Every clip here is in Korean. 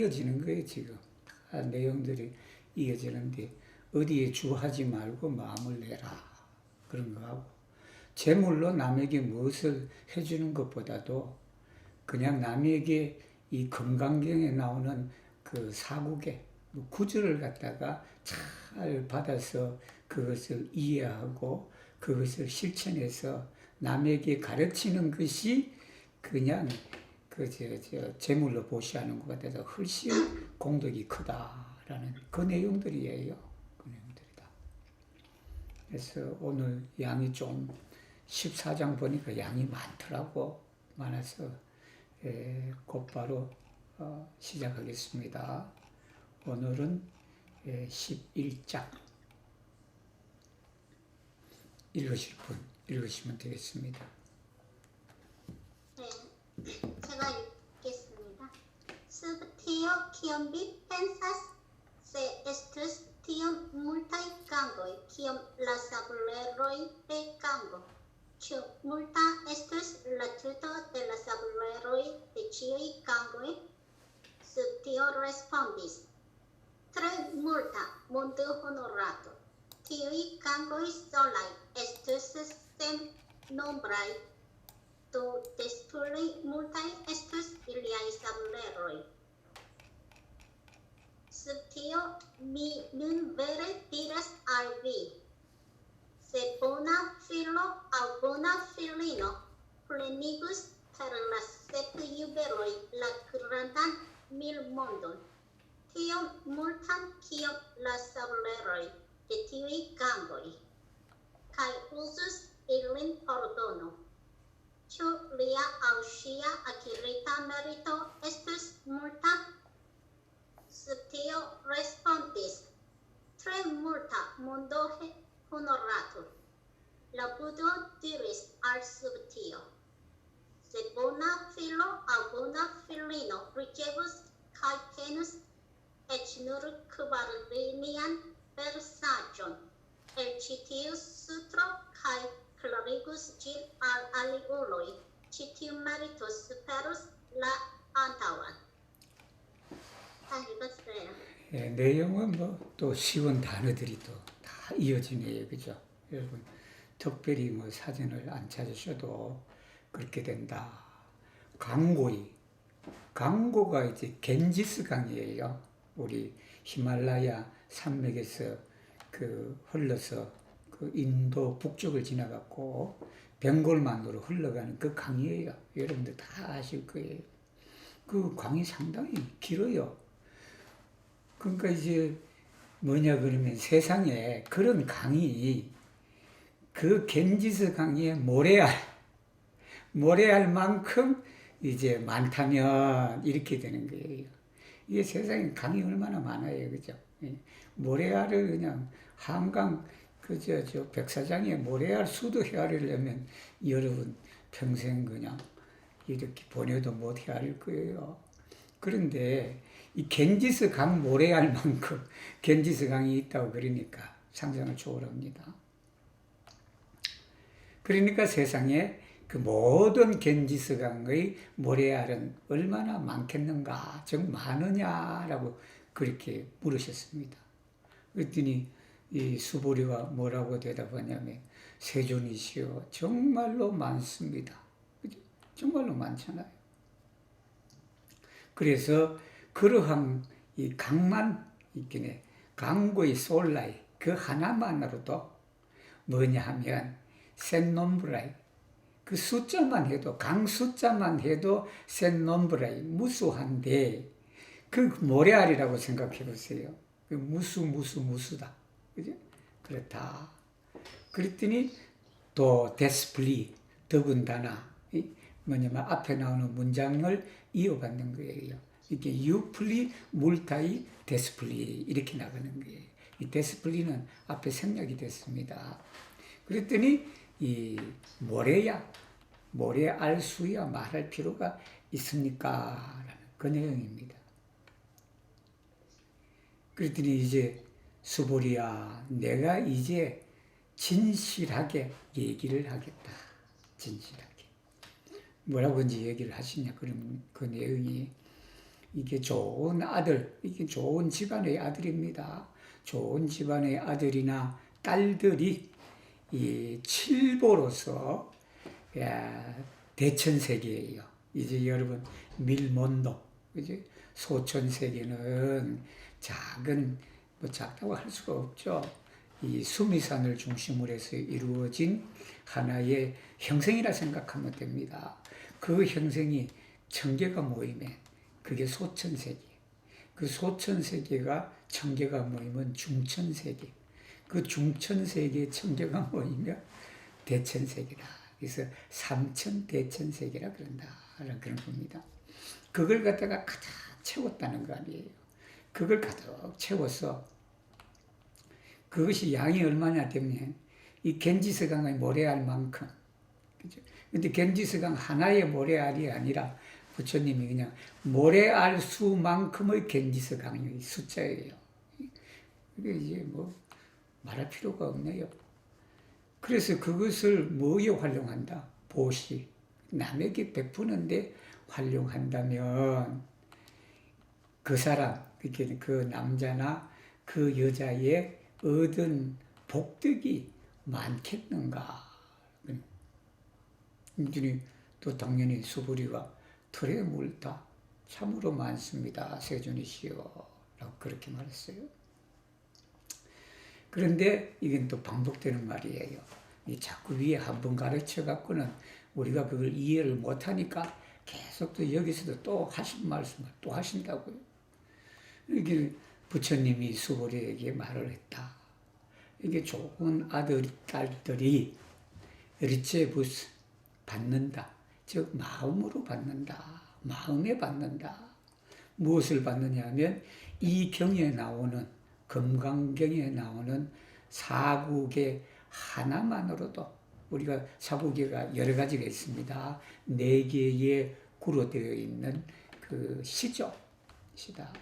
이어지는 거예요, 지금. 내용들이 이어지는데, 어디에 주하지 말고 마음을 내라. 그런 거하고. 재물로 남에게 무엇을 해주는 것보다도 그냥 남에게 이 금강경에 나오는 그 사국의 구절을 갖다가 잘 받아서 그것을 이해하고 그것을 실천해서 남에게 가르치는 것이 그냥 재물로 보시하는 것보다 훨씬 공덕이 크다라는 그 내용들이에요. 그 내용들이다. 그래서 오늘 양이 좀 14장 보니까 양이 많더라고. 많아서 곧바로 시작하겠습니다. 오늘은 11장 읽으실 분 읽으시면 되겠습니다. 네, 제가 읽겠습니다. Subtio quium vi pensas se estus tiom multae gangoi quium la sabuleroi de gango. Ĉu multa estus la tuto de la sabuleroi de ĉiuj gangoi? Subtio respondis: tre multa, mundo honorato. Tiuj gangoi solaj estus sennombraj. Do des plej multaj estus iliaj sabuleroj. Subtio, mi nun vere diras al vi, se bona filo aŭ bona filino plenigus per la sep jubeloj la grandan milmondon, tiom multan kiom la sabuleroj de tiuj gangoj, kaj uzus ilin por dono. Ĉu lia aŭ ŝia akirita merito estus multa? Subtio respondis: tre multa, mundo honoratur. La Budo diris al Subtio: se bona filo aŭ bona filino ricevus kaj tenus eĉ nur kvarlinian versaĵon el ĉi tiu sutro kaj klarigus ĝin al aliuloj, ĉi tiu merito superus la antaŭan. 다 읽었어요. 내용은 또 쉬운 단어들이 또 다 이어지네요. 그죠? 여러분, 특별히 사전을 안 찾으셔도 그렇게 된다. 강고가 이제 겐지스 강이에요. 우리 히말라야 산맥에서 흘러서 인도 북쪽을 지나갔고 벵골만으로 흘러가는 그 강이에요. 여러분들 다 아실 거예요. 그 강이 상당히 길어요. 그러니까 이제 그러면 세상에 그런 강이 그 겐지스 강에 모래알만큼 이제 많다면 이렇게 되는 거예요. 이게 세상에 강이 얼마나 많아요. 그죠? 모래알을 그냥 한강 백사장에 모래알 수도 헤아리려면 여러분 평생 그냥 이렇게 보내도 못 헤아릴 거예요. 그런데 이 겐지스 강 모래알만큼 겐지스 강이 있다고 그러니까 상상을 초월합니다. 그러니까 세상에 그 모든 겐지스 강의 모래알은 얼마나 많겠는가, 정 많으냐라고 그렇게 물으셨습니다. 그랬더니 이 수보리가 뭐라고 대답하냐면 세존이시여 정말로 많습니다. 정말로 많잖아요. 그래서 그러한 이 강만 있긴 해. 강고의 솔라이 그 하나만으로도 뭐냐 하면 센nom브라이 그 숫자만 해도 강 숫자만 해도 센nom브라이 무수한데 그 모래알이라고 생각해 보세요. 그 무수다. 그죠? 그렇다. 그랬더니 또 데스플리 더군다나 뭐냐면 앞에 나오는 문장을 이어받는 거예요. 이게 유플리 물타이 데스플리 이렇게 나가는 거예요. 이 데스플리는 앞에 생략이 됐습니다. 그랬더니 이 모래알 수야 말할 필요가 있습니까? 라는 그 내용입니다. 그랬더니 이제 수보리야 내가 이제 진실하게 얘기를 하겠다. 진실하게. 뭐라고 이제 얘기를 하시냐. 그러면 그 내용이 이게 좋은 아들, 이게 좋은 집안의 아들입니다. 좋은 집안의 아들이나 딸들이 이 칠보로서 대천세계예요. 이제 여러분 밀몬도, 이제 소천세계는 작은 뭐 작다고 할 수가 없죠. 이 수미산을 중심으로 해서 이루어진 하나의 형성이라 생각하면 됩니다. 그 형성이 천개가 모이면 그게 소천세계. 그 소천세계가 천개가 모이면 중천세계. 그 중천세계 천개가 모이면 대천세계다. 그래서 삼천대천세계라 그런다. 그런 겁니다. 그걸 갖다가 가득 채웠다는 거 아니에요. 그걸 가득 채워서 그것이 양이 얼마나 되면 이 겐지스강의 모래알 만큼, 그죠? 근데 겐지스강 하나의 모래알이 아니라 부처님이 그냥 모래알 수만큼의 겐지스강의 숫자예요. 이게 이제 뭐 말할 필요가 없네요. 그래서 그것을 뭐에 활용한다? 보시. 남에게 베푸는데 활용한다면 그 사람, 그 남자나 그 여자의 얻은 복덕이 많겠는가? 이들이 또 당연히 수부리가 털에 물다 참으로 많습니다. 세존이시여 라고 그렇게 말했어요. 그런데 이건 또 반복되는 말이에요. 자꾸 위에 한번 가르쳐 갖고는 우리가 그걸 이해를 못하니까 계속 또 여기서도 또 하신 말씀을 또 하신다고요. 이게 부처님이 수보리에게 말을 했다. 이게 좋은 아들, 딸들이 리체부스 받는다. 즉 마음으로 받는다. 마음에 받는다. 무엇을 받느냐 하면 이 경에 나오는 금강경에 나오는 사국의 하나만으로도 우리가 사국계가 여러 가지가 있습니다. 4개의 구로 되어 있는 그 시죠. 시다.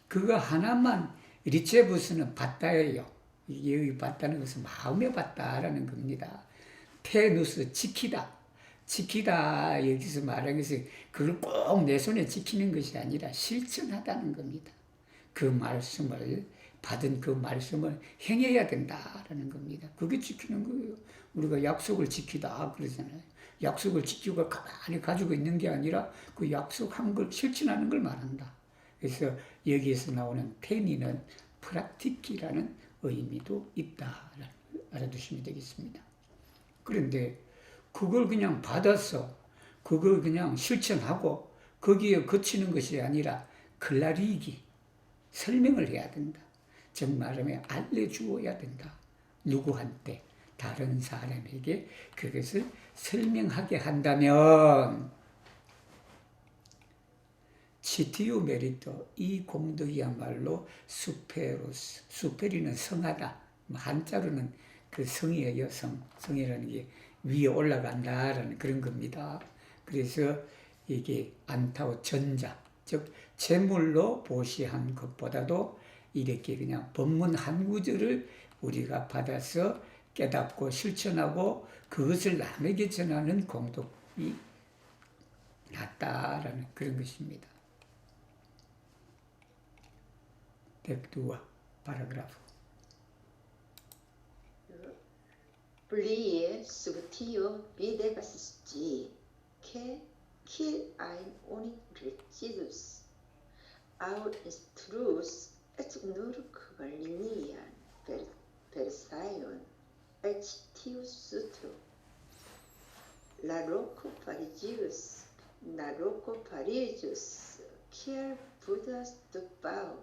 그거 하나만 리체부스는 받다예요. 여기 받다는 것은 마음에 받다라는 겁니다. 테누스 지키다. 지키다 여기서 말하는 것은 그걸 꼭 내 손에 지키는 것이 아니라 실천하다는 겁니다. 그 말씀을 받은 그 말씀을 행해야 된다라는 겁니다. 그게 지키는 거예요. 우리가 약속을 지키다 그러잖아요. 약속을 지키고 가만히 가지고 있는 게 아니라 그 약속한 걸 실천하는 걸 말한다. 그래서 여기에서 나오는 페니는 프라티키라는 의미도 있다. 알아두시면 되겠습니다. 그런데 그걸 그냥 받아서 그걸 그냥 실천하고 거기에 그치는 것이 아니라 클라리기, 설명을 해야 된다. 즉 말하면 알려주어야 된다. 누구한테, 다른 사람에게 그것을 설명하게 한다면 치티오 메리토, 이 공덕이야말로 수페로스, 수페리는 성하다. 한자로는 그 성이에요. 성이라는 게 위에 올라간다라는 그런 겁니다. 그래서 이게 안타오 전자, 즉 재물로 보시한 것보다도 이렇게 그냥 법문 한 구절을 우리가 받아서 깨닫고 실천하고 그것을 남에게 전하는 공덕이 낫다라는 그런 것입니다. 백두와 파라그라프. Plie subtio videbastici, que ein unik recidus, aut instrus et nurc valinian persaion, et tius sutro. La roco parigius, kiel Buddhas dubao,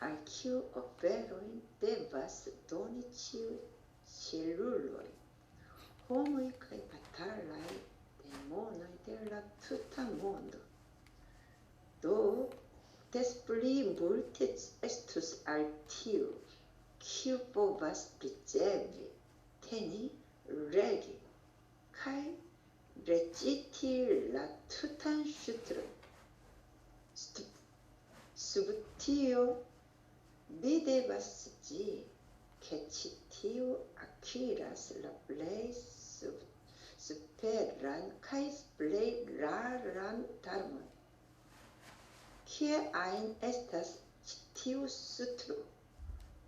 al kiu operoin devas doni celuloi, homoi kai patalai demonoi de la tuta mondo. Do des pli multis estus al tiu, kiu povas ricevi, teni, regi, kai reciti la tutan sutron. Sub tio videbasci, che citio acquiras la plei superan kai plei raran tarmon. Tie ein estas tiu sutro.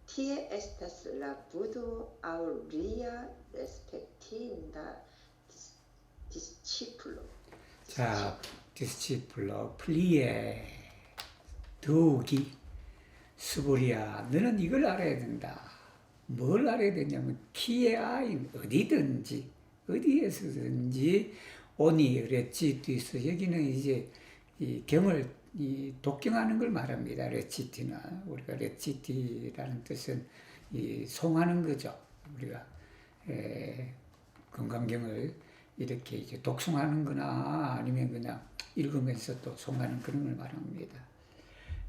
Tie estas la Budo aŭ lia respektinda disĉiplo. 자, 디스치플로 플리에 두기 수보리야 너는 이걸 알아야 된다. 뭘 알아야 되냐면 키에 아인 어디든지 어디에서든지 오니 레치티스 여기는 이제 이 경을 이 독경하는 걸 말합니다. 레치티나 우리가 레치티라는 뜻은 이 송하는 거죠. 우리가 건강경을 이렇게 이제 독송하는 거나 아니면 그냥 읽으면서 또 송하는 그런 걸 말합니다.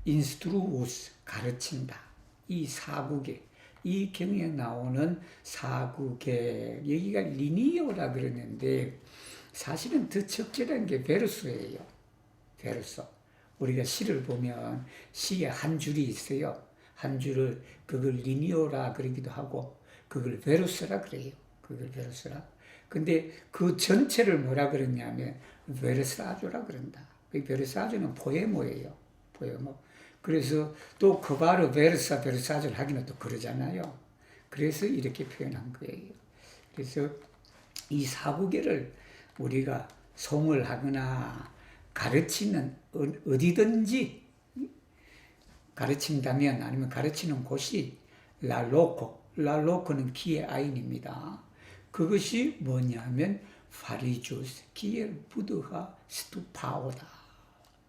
인스트루우스 가르친다. 이 사국에 이 경에 나오는 사국에 여기가 리니어라 그러는데 사실은 더 적절한 게 베르소예요. 베르소. 우리가 시를 보면 시에 한 줄이 있어요. 한 줄을 그걸 리니어라 그러기도 하고 그걸 베르소라 그래요. 그걸 베르소라. 근데 그 전체를 뭐라 그러냐면 베르사조라 그런다. 그 베르사조는 포에모예요. 포에모. 그래서 또 그바로 베르사조를 하기는 또 그러잖아요. 그래서 이렇게 표현한 거예요. 그래서 이 사구계를 우리가 송을 하거나 가르치는 어디든지 가르친다면 아니면 가르치는 곳이 라로코는 키의 아인입니다. 그것이 뭐냐면 파리주스 키엘 부드하 스투파오다.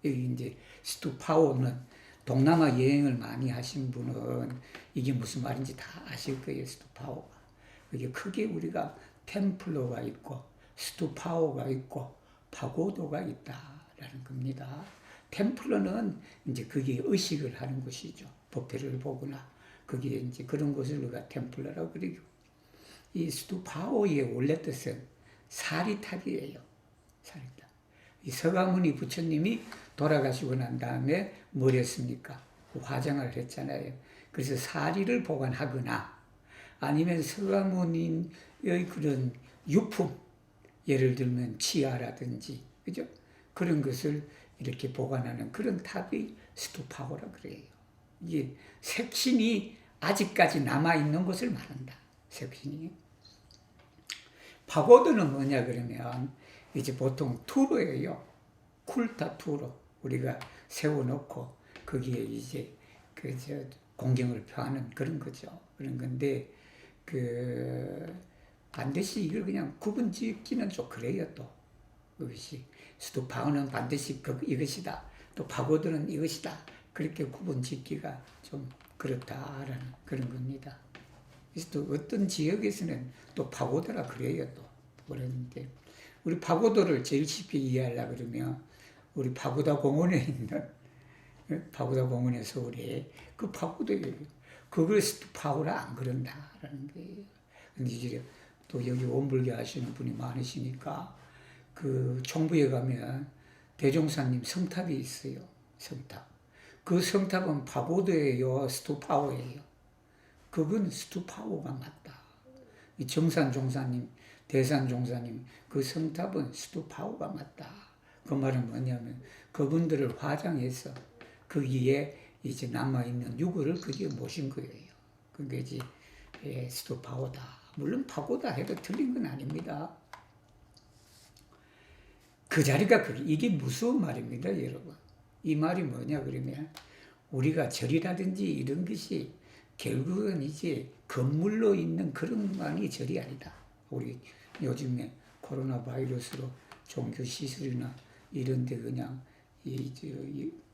여기 이제 스투파오는 동남아 여행을 많이 하신 분은 이게 무슨 말인지 다 아실 거예요. 스투파오가. 이게 크게 우리가 템플러가 있고 스투파오가 있고 파고도가 있다라는 겁니다. 템플러는 이제 그게 의식을 하는 곳이죠. 법회를 보거나 그게 이제 그런 곳을 우리가 템플러라고 그러고 이 스투파오의 원래 뜻은 사리탑이에요. 사리탑. 이 서가모니 부처님이 돌아가시고 난 다음에 뭘 했습니까? 화장을 했잖아요. 그래서 사리를 보관하거나 아니면 서가모니의 그런 유품, 예를 들면 치아라든지, 그죠? 그런 것을 이렇게 보관하는 그런 탑이 스투파오라 그래요. 이게 색신이 아직까지 남아있는 것을 말한다. 색신이. 파고드는 뭐냐 그러면 이제 보통 투로예요. 쿨타 투로. 우리가 세워놓고 거기에 이제 공경을 표하는 그런 거죠. 그런 건데 반드시 이걸 그냥 구분 짓기는 좀 그래요. 또 그것이 스투파오는 반드시 이것이다. 또 파고드는 이것이다. 그렇게 구분 짓기가 좀 그렇다라는 그런 겁니다. 그래서 또 어떤 지역에서는 또 파고드라 그래요. 또 그러는데 우리 파고드를 제일 쉽게 이해하려고 그러면 우리 파고다 공원에 있는 파고다 공원의 서울에 그 파고드예요. 그걸 스투파오라 안 그런다라는 거예요. 근데 이제 또 여기 원불교 하시는 분이 많으시니까 그 총부에 가면 대종사님 성탑이 있어요. 성탑. 그 성탑은 파고드예요, 스투파오예요. 그건 스투파오가 맞다. 이 정산 종사님, 대산 종사님, 그 성탑은 스투파오가 맞다. 그 말은 뭐냐면 그분들을 화장해서 거기에 이제 남아있는 유골을 거기에 모신 거예요. 그게 이제 스투파오다. 물론 파고다 해도 틀린 건 아닙니다. 그 자리가 이게 무서운 말입니다, 여러분. 이 말이 뭐냐 그러면 우리가 절이라든지 이런 것이 결국은 이제 건물로 있는 그런 만이 절이 아니다. 우리 요즘에 코로나 바이러스로 종교 시설이나 이런 데 그냥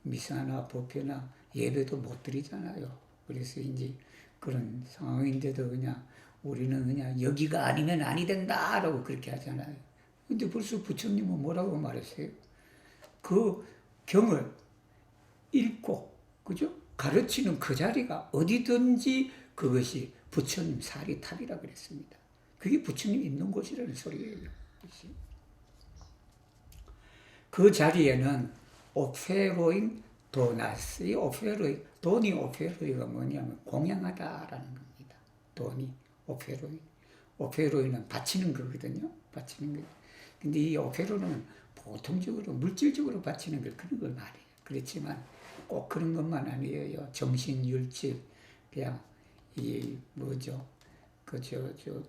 미사나 법회나 예배도 못 드리잖아요. 그래서 이제 그런 상황인데도 그냥 우리는 그냥 여기가 아니면 아니 된다라고 그렇게 하잖아요. 근데 벌써 부처님은 뭐라고 말했어요? 그 경을 읽고, 그죠? 가르치는 그 자리가 어디든지 그것이 부처님 사리탑이라 그랬습니다. 그게 부처님 있는 곳이라는 소리예요. 그 자리에는 오페로인 도나스, 이 오페로이, 돈이 오페로이가 뭐냐면 공양하다라는 겁니다. 돈이 오페로이. 오페로이는 바치는 거거든요. 바치는 거. 근데 이 오페로는 보통적으로 물질적으로 바치는 걸 그런 걸 말해요. 그렇지만 꼭 그런 것만 아니에요. 정신율질, 그냥 이 뭐죠?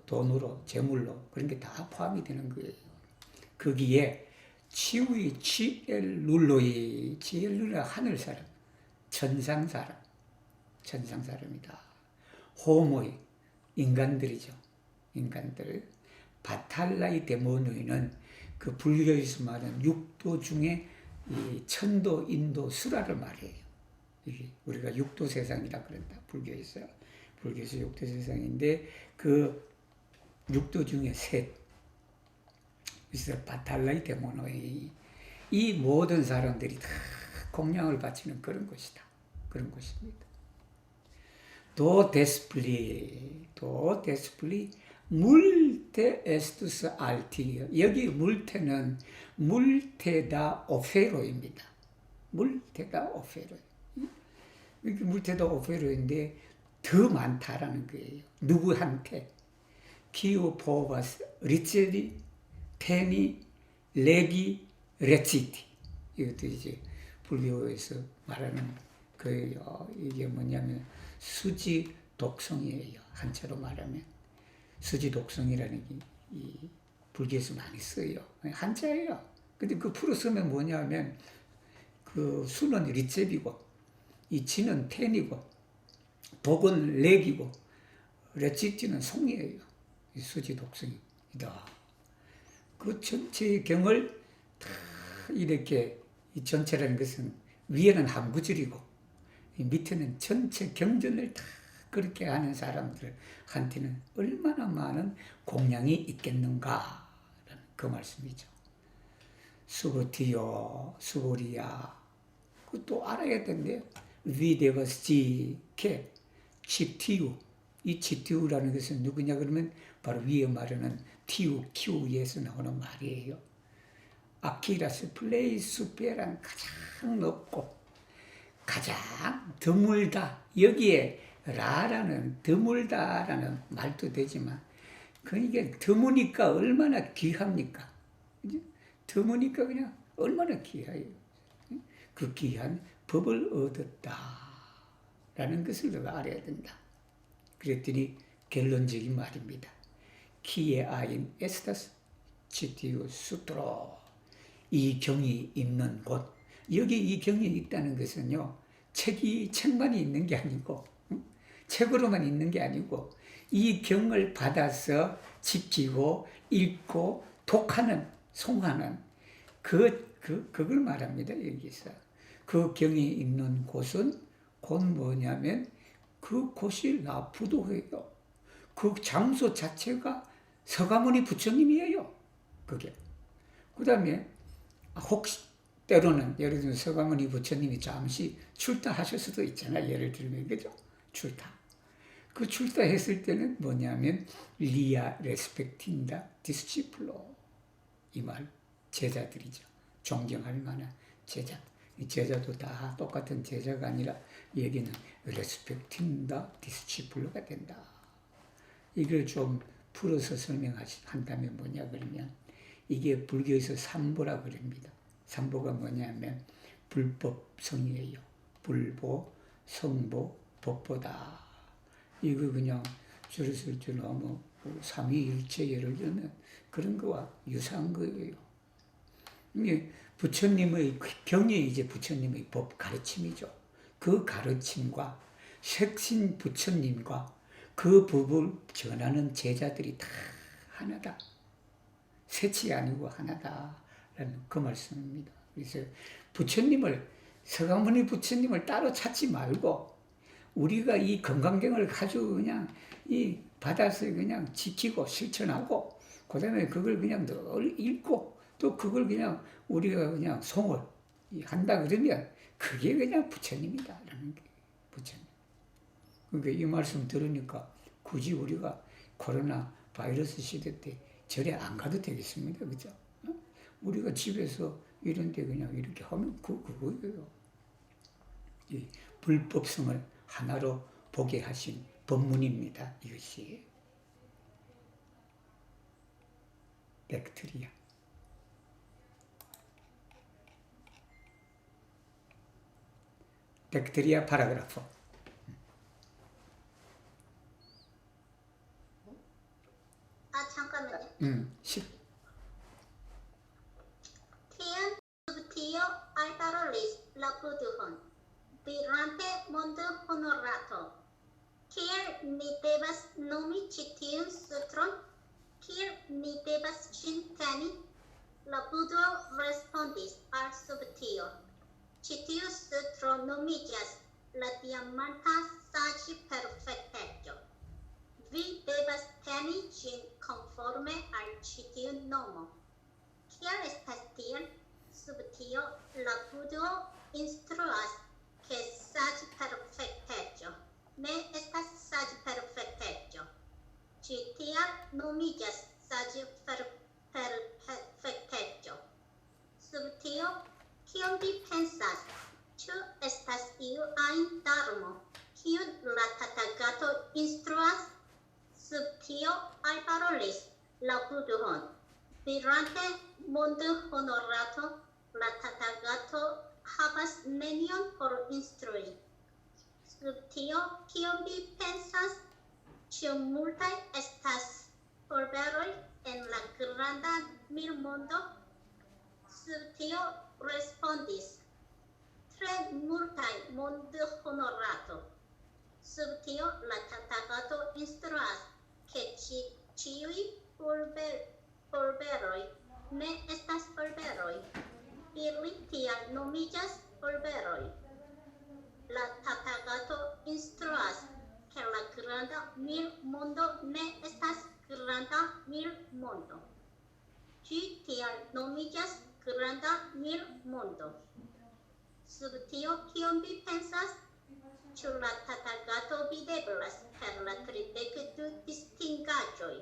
돈으로, 재물로 그런 게 다 포함이 되는 거예요. 거기에 치우의 치엘룰로이, 치엘룰라 하늘 사람, 천상 사람이다. 호모이 인간들이죠. 인간들. 바탈라이 데모누이는 그 불교에서 말하는 육도 중에 이 천도, 인도, 수라를 말해요. 이게 우리가 육도 세상이라 그런다. 불교에서 육도 세상인데 그 육도 중에 셋. 그래서 바탈라이 데모누이 이 모든 사람들이 다 공양을 바치는 그런 곳이다. 그런 곳입니다. 도 데스플리 물테 에스투스 알티요. 여기 물테는 물테다 오페로입니다. 물테다 오페로. 이렇게 물테다 오페로인데 더 많다라는 거예요. 누구한테? 키우 포바스 리체리 테니 레기 레치티. 이것도 이제 불교에서 말하는 거예요. 이게 뭐냐면 수지 독성이에요. 한자로 말하면 수지 독성이라는 게 이 불교에서 많이 써요. 한자예요. 근데 그 풀어 쓰면 뭐냐면 그 수는 리cep이고 이 지는 텐이고 독은 렉이고 레치티는 송이에요. 이 수지 독성이다. 그 전체의 경을 다 이렇게 이 전체라는 것은 위에는 한 구절이고 밑에는 전체 경전을 다 그렇게 하는 사람들한테는 얼마나 많은 공양이 있겠는가라는 그 말씀이죠. 수보티요, 수보리야. 그것도 알아야 되는데요. 위데버스지케, 치티우. 이 치티우라는 것은 누구냐 그러면 바로 위에 말하는 티우, 키우에서 나오는 말이에요. 아키라스 플레이스페란 가장 높고 가장 드물다. 여기에 라라는 드물다라는 말도 되지만 그러니까 드무니까 얼마나 귀합니까? 드무니까 그냥 얼마나 귀해요. 그 귀한 법을 얻었다라는 것을 내가 알아야 된다. 그랬더니 결론적인 말입니다. 키에 아인 에스타스 치티우 수트로 이 경이 있는 곳 여기 이 경이 있다는 것은요 책만이 있는 게 아니고 책으로만 있는 게 아니고 이 경을 받아서 지키고 읽고 독하는 송하는 그걸 말합니다. 여기서 그 경이 있는 곳은 곧 뭐냐면 그 곳이 라푸도예요. 그 장소 자체가 서가모니 부처님이에요. 그게 그 다음에 혹시 때로는 예를 들면 서가모니 부처님이 잠시 출타하실 수도 있잖아요. 예를 들면 그죠? 출타. 그 출타했을 때는 뭐냐면 리아 레스펙틴다 디스치플로 이 말 제자들이죠. 존경할 만한 제자. 이 제자도 다 똑같은 제자가 아니라 여기는 레스펙틴다 디스치플로가 된다. 이걸 좀 풀어서 설명한다면 뭐냐 그러면 이게 불교에서 삼보라 그럽니다. 삼보가 뭐냐면 불법성이에요. 불보, 성보, 법보다. 이거 그냥 줄였을 줄 너무 삼위일체 예를 들면 그런 거와 유사한 거예요. 이게 부처님의 경이 이제 부처님의 법 가르침이죠. 그 가르침과 색신 부처님과 그 법을 전하는 제자들이 다 하나다. 셋이 아니고 하나다라는 그 말씀입니다. 그래서 서가모니 부처님을 따로 찾지 말고 우리가 이 건강경을 가지고 그냥 이 받아서 그냥 지키고 실천하고 그 다음에 그걸 그냥 늘 읽고 또 그걸 그냥 우리가 그냥 송을 한다 그러면 그게 그냥 부처님이다라는 게 부처님. 그러니까 이 말씀 들으니까 굳이 우리가 코로나 바이러스 시대 때 절에 안 가도 되겠습니다. 그죠? 우리가 집에서 이런 데 그냥 이렇게 하면 그거예요. 이 불법성을 하나로 보게 하신 법문입니다. 이것이. 백트리아. 벡트리아 파라그라프. 아 잠깐만요. 10. Tian subtio altarolis lapuduhon, dirante mondo honorato. Kiel ni devas nomi ĉi tiun sutron? Kiel ni devas ĝin teni? La Buddho respondis al subtio. Ĉi tiu sutro nomiĝas la diamanta saĝperfekteco. Vi devas teni ĝin konforme al ĉi tiu nomo. Kiel estas tiel? Subtio la Buddho instruas ke saĝperfekteco ne estas saĝperfekteco. Ĝi tial nomiĝas saĝperfekteco. Subtio, kion vi pensas? Ĉu estas iu ajn darmo, kiun la Tathagato instruas? Subtio alparolis la Buddhon. Dirante mondo honorato, la Tathagato havas nenion por instrui. Subtio, kion vi pensas? Ĉu multaj estas forberoj en la granda milmondo? Subtio respondis: tre multaj mondhonorato. Subtio la Tathagato instruas ke ĉiuj forberoj ne estas forberoj. Ili tial nomiĝas forberoj. La Tathagato instruas ke la granda milmondo ne estas granda milmondo. Ĝi tial nomiĝas granda milmondo. Subtio, kion vi pensas? Ĉu la Tathagato videblas per la 32 distingaĵoj?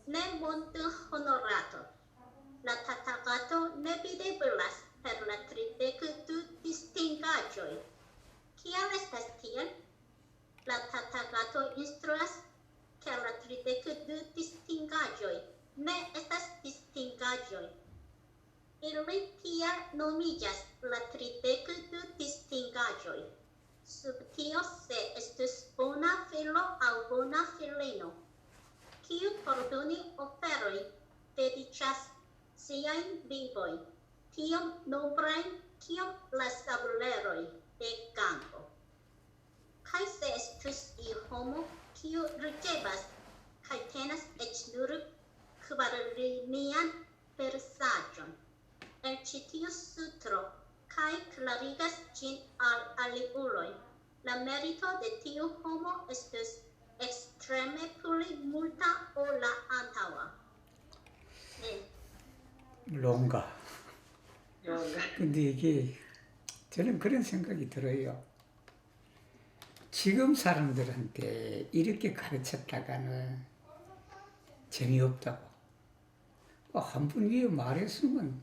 Ne mondhonorato. La Tathagato ne videblas per la 32 distingaĵoj. Kial estas tiel? La Tathagato instruas ke la 32 distingaĵoj ne estas distingaĵoj. Ili tial nomiĝas la 32 distingaĵoj. Subtio se estus bona filo aŭ bona filino, kiu por doni oferoj dediĉas siajn vivojn, tiom noblajn kiom la sabuleroj de Gango. Kaj se estus iu homo, kiu ricevas kaj tenas eĉ nur kvarlinian versaĵon el ĉi tiu sutro kaj klarigas ĝin al aliuloj, la merito de tiu homo estus ekstreme pli multa ol la antaŭa. 롱가. 뭔가 근데 이게 저는 그런 생각이 들어요. 지금 사람들한테 이렇게 가르쳤다가는 재미없다고. 한 분 위에 말했으면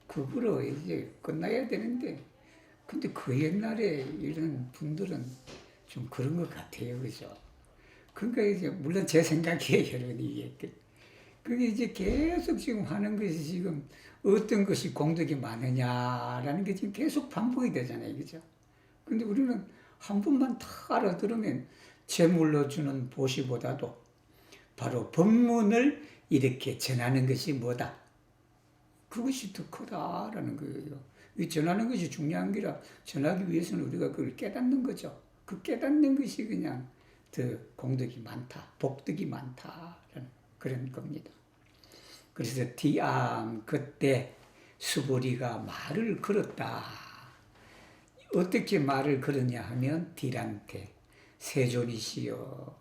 그거로 이제 끝나야 되는데, 근데 그 옛날에 이런 분들은 좀 그런 것 같아요. 그죠? 그러니까 이제, 물론 제 생각이에요. 여러분, 이게. 그게 이제 계속 지금 하는 것이 지금 어떤 것이 공덕이 많으냐라는 게 지금 계속 반복이 되잖아요. 그죠? 근데 우리는 한 번만 다 알아들으면 제물로 주는 보시보다도 바로 법문을 이렇게 전하는 것이 뭐다? 그것이 더 크다라는 거예요. 이 전하는 것이 중요한 게 아니라 전하기 위해서는 우리가 그걸 깨닫는 거죠. 그 깨닫는 것이 그냥 더 공덕이 많다, 복덕이 많다라는 그런 겁니다. 그래서 디암 그때 수보리가 말을 걸었다. 어떻게 말을 걸었냐 하면 디란테 세존이시여.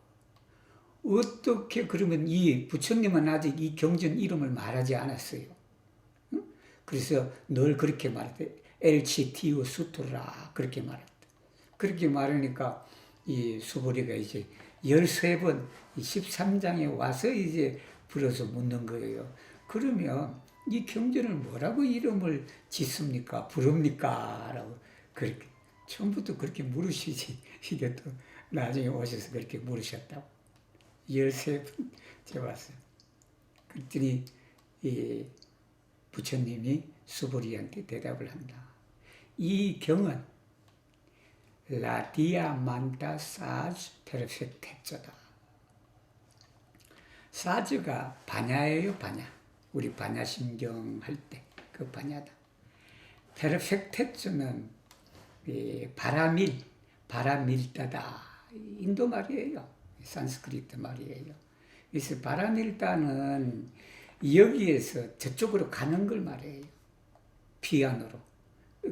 어떻게 그러면 이 부처님은 아직 이 경전 이름을 말하지 않았어요. 응? 그래서 늘 그렇게 말했대. 엘치티우 수토라 그렇게 말했다. 그렇게 말하니까 이 수보리가 이제 13번 13장에 와서 이제 불어서 묻는 거예요. 그러면 이 경전을 뭐라고 이름을 짓습니까? 부릅니까? 라고 그렇게 처음부터 그렇게 물으시지. 이게 또 나중에 오셔서 그렇게 물으셨다고. 13번 제가 왔어요. 그랬더니 이 부처님이 수보리한테 대답을 한다. 이 경은 La diamanta sage perfectezzo다. 사즈가 반야예요, 반야. 우리 반야심경 할 때 그 반야다. 페르펙테츠는 바라밀다다. 인도 말이에요. 산스크리트 말이에요. 그래서 바라밀다는 여기에서 저쪽으로 가는 걸 말해요. 피아노로.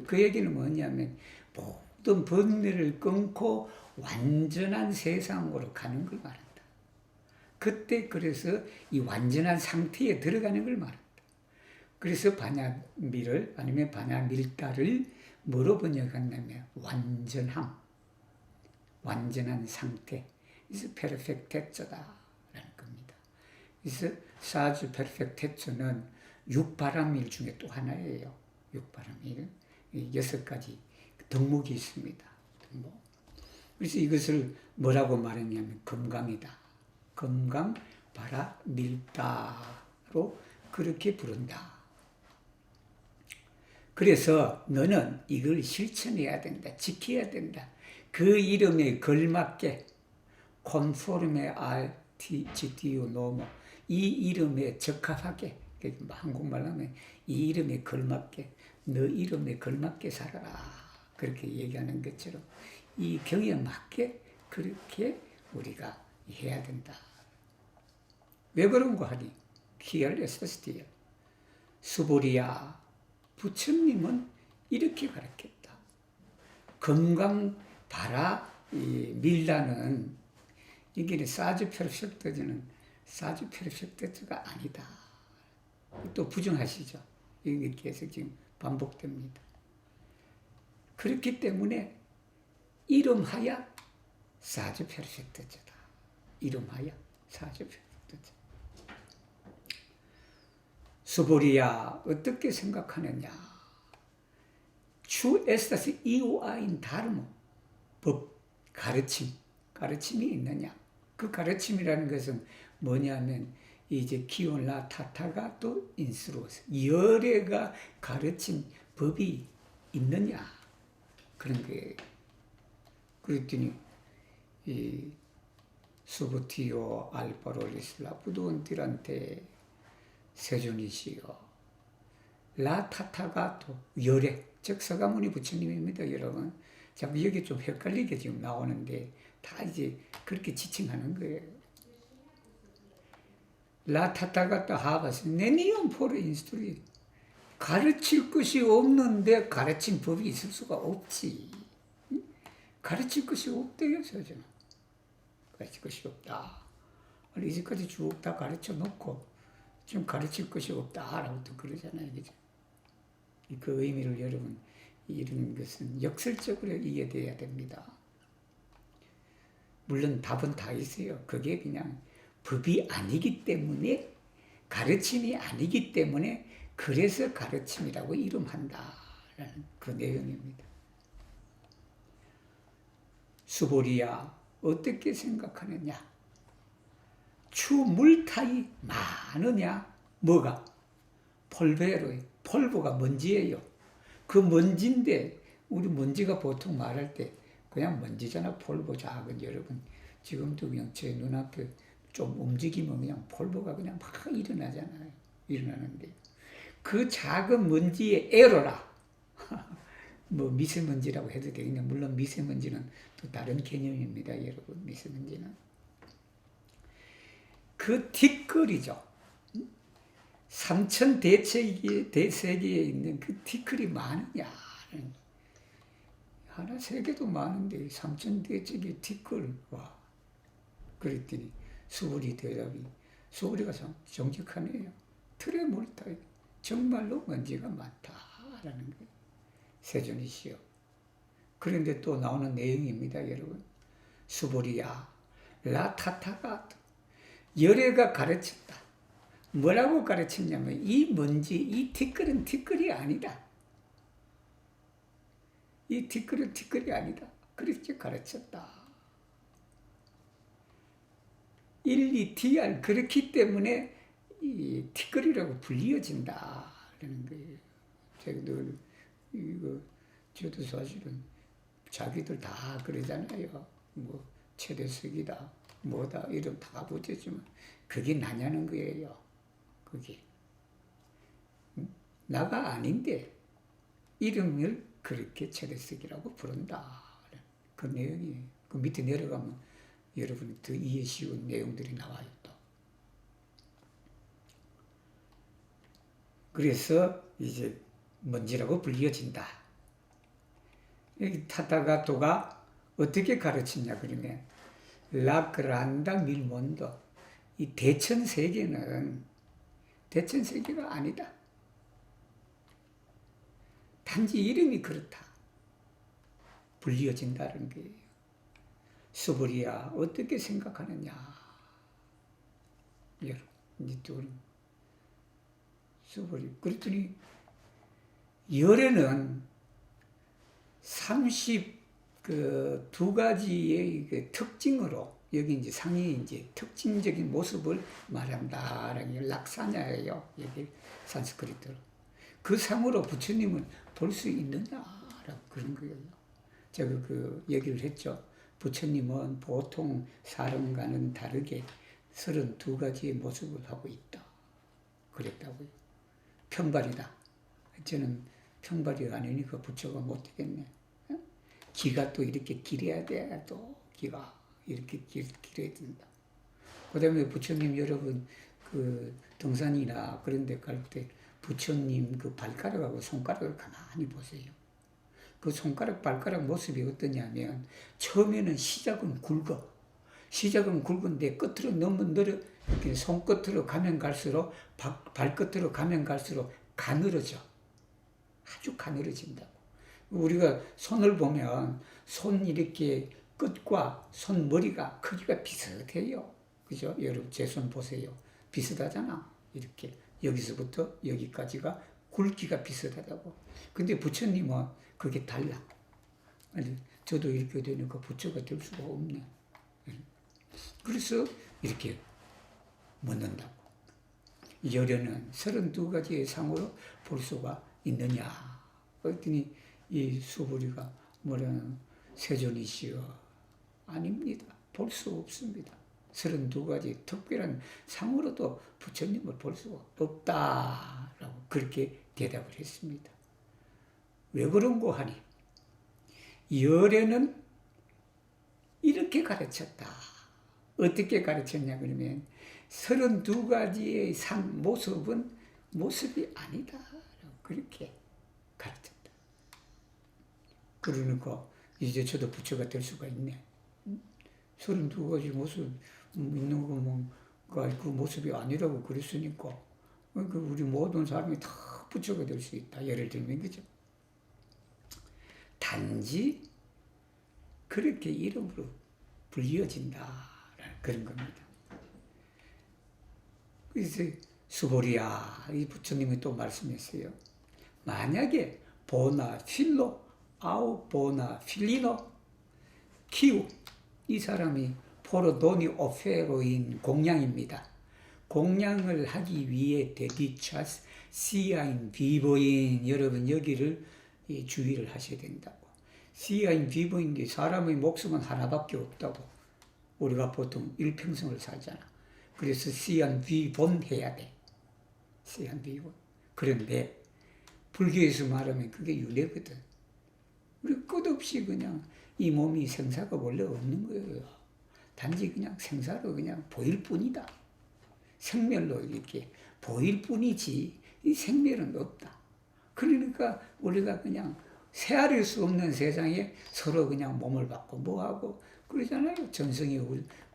그 얘기는 뭐냐면 모든 번뇌를 끊고 완전한 세상으로 가는 걸 말한다. 그때 그래서 이 완전한 상태에 들어가는 걸 말한다. 그래서 반야밀을 아니면 반야밀다를 뭐로 번역했냐면 완전함, 완전한 상태. 그래서 페르펙테츠다라는 겁니다. 그래서 사주 페르펙테츠는 육바라밀 중에 또 하나예요. 육바라밀 6가지 덕목이 있습니다. 덕목. 그래서 이것을 뭐라고 말했냐면 금강이다. 금강 바라밀다로 그렇게 부른다. 그래서 너는 이걸 실천해야 된다. 지켜야 된다. 그 이름에 걸맞게 conforme al GTU nomo 이 이름에 적합하게 한국말로 하면 이 이름에 걸맞게 너 이름에 걸맞게 살아라. 그렇게 얘기하는 것처럼 이 경에 맞게 그렇게 우리가 해야 된다. 왜 그런가 하니 키알레스티아 수보리아 부처님은 이렇게 가르쳤다. 건강 바라 밀라는 이게 사주 페르펙트는 사주 페르펙트가 아니다. 또 부정하시죠. 이게 계속 지금 반복됩니다. 그렇기 때문에 이름하여 사주 페르펙트다. 이름하여 사주 페르펙트다. 수보리야 어떻게 생각하느냐? 추 에스타스 이오아인 다르모 법 가르침이 있느냐? 그 가르침이라는 것은 뭐냐면 이제 키온라 타타가 또 인스로스 열애가 가르친 법이 있느냐? 그런 게 그랬더니 이 수보티오 알파로리슬라 부도원들한테 세존이시여 라 타타가토 열애 즉 서가모니 부처님입니다. 여러분 자꾸 여기 좀 헷갈리게 지금 나오는데 다 이제 그렇게 지칭하는 거예요. 라 타타가토 하바스 네니온 포르 인스트리 가르칠 것이 없는데 가르친 법이 있을 수가 없지. 가르칠 것이 없대요. 세존 가르칠 것이 없다. 이제까지 쭉 다 가르쳐 놓고 지금 가르칠 것이 없다라고 또 그러잖아요. 그죠? 그 의미를 여러분, 이런 것은 역설적으로 이해돼야 됩니다. 물론 답은 다 있어요. 그게 그냥 법이 아니기 때문에, 가르침이 아니기 때문에, 그래서 가르침이라고 이름한다라는 그 내용입니다. 수보리야, 어떻게 생각하느냐? 추물타이 많으냐? 뭐가? 폴베로이. 폴보가 먼지예요. 그 먼지인데 우리 먼지가 보통 말할 때 그냥 먼지잖아. 폴보 작은 여러분. 지금도 그냥 제 눈앞에 좀 움직이면 그냥 폴보가 그냥 막 일어나잖아요. 일어나는데 그 작은 먼지의 에러라. 뭐 미세먼지라고 해도 되겠네. 물론 미세먼지는 또 다른 개념입니다. 여러분 미세먼지는. 그 티끌이죠. 삼천 대세계에 있는 그 티끌이 많으냐. 하나 세계도 많은데 삼천 대세계 티끌. 와. 그랬더니 수보리 대답이 수보리가 정직하네요. 틀에 몰타 정말로 먼지가 많다라는 거예요. 세존이시여. 그런데 또 나오는 내용입니다. 여러분. 수보리야 라타타가 열애가 가르쳤다. 뭐라고 가르쳤냐면 이 먼지, 이 티끌은 티끌이 아니다. 이 티끌은 티끌이 아니다. 그렇게 가르쳤다. 1, 2, TR 그렇기 때문에 이 티끌이라고 불리어진다라는 거예요. 제가 늘 이거 저도 사실은 자기들 다 그러잖아요. 뭐 최대석이다, 뭐다 이름 다 붙였지만 그게 나냐는 거예요. 그게 나가 아닌데 이름을 그렇게 최대석이라고 부른다. 그 내용이 그 밑에 내려가면 여러분이 더 이해 쉬운 내용들이 나와요. 또. 그래서 이제 먼지라고 불려진다. 여기 타타가토가 어떻게 가르치냐 그러면 라 그란다 밀몬도 이 대천 세계는 대천 세계가 아니다. 단지 이름이 그렇다. 불려진다는 거예요. 수보리야 어떻게 생각하느냐. 여러분 이제 수보리 그랬더니 열에는 32가지의 그 특징으로 여기 이제 상이 이제 특징적인 모습을 말한다라는 게 락사냐예요. 여기 산스크리트로. 그 상으로 부처님을 볼 수 있느냐라고 그런 거예요. 제가 그 얘기를 했죠. 부처님은 보통 사람과는 다르게 32가지의 모습을 하고 있다. 그랬다고요. 평발이다. 저는 평발이 아니니까 부처가 못 되겠네. 기가 또 이렇게 길어야 돼. 또 기가 이렇게 길어야 된다. 그 다음에 부처님 여러분 그 등산이나 그런 데 갈 때 부처님 그 발가락하고 손가락을 가만히 보세요. 그 손가락 발가락 모습이 어떠냐면 처음에는 시작은 굵어. 시작은 굵은데 끝으로 너무 늘어 손끝으로 가면 갈수록 발끝으로 가면 갈수록 가늘어져. 아주 가늘어진다고. 우리가 손을 보면 손 이렇게 끝과 손머리가 크기가 비슷해요. 그죠? 여러분 제 손 보세요. 비슷하잖아. 이렇게 여기서부터 여기까지가 굵기가 비슷하다고. 근데 부처님은 그게 달라. 저도 이렇게 되니까 부처가 될 수가 없네. 그래서 이렇게 묻는다고. 열에는 32가지의 상으로 볼 수가 있느냐. 그랬더니 이 수보리가 뭐라는 세존이시여. 아닙니다. 볼 수 없습니다. 32가지 특별한 상으로도 부처님을 볼 수가 없다라고 그렇게 대답을 했습니다. 왜 그런고 하니 열에는 이렇게 가르쳤다. 어떻게 가르쳤냐 그러면 32가지의 상 모습은 모습이 아니다. 그렇게 가르쳤다. 그러니까 이제 저도 부처가 될 수가 있네. 32가지 모습 있는 거가 그 모습이 아니라고 그랬으니까 우리 모든 사람이 다 부처가 될 수 있다. 예를 들면 그죠. 단지 그렇게 이름으로 불려진다. 그런 겁니다. 그래서 수보리야 이 부처님이 또 말씀했어요. 만약에 보나 필로 아우 보나 필리노 키우 이 사람이 포로도니 오페로인 공양입니다. 공양을 하기 위해 데디차스 시아인 비보인 여러분 여기를 주의를 하셔야 된다고. 시아인 비보인데 사람의 목숨은 하나밖에 없다고. 우리가 보통 일평생을 살잖아. 그래서 시안 비본 해야 돼. 시안 비본. 그런데 불교에서 말하면 그게 윤회거든. 우리 끝없이 그냥 이 몸이 생사가 원래 없는 거예요. 단지 그냥 생사로 그냥 보일 뿐이다. 생멸로 이렇게 보일 뿐이지 이 생멸은 없다. 그러니까 우리가 그냥 헤아릴 수 없는 세상에 서로 그냥 몸을 받고 뭐하고 그러잖아요. 전생에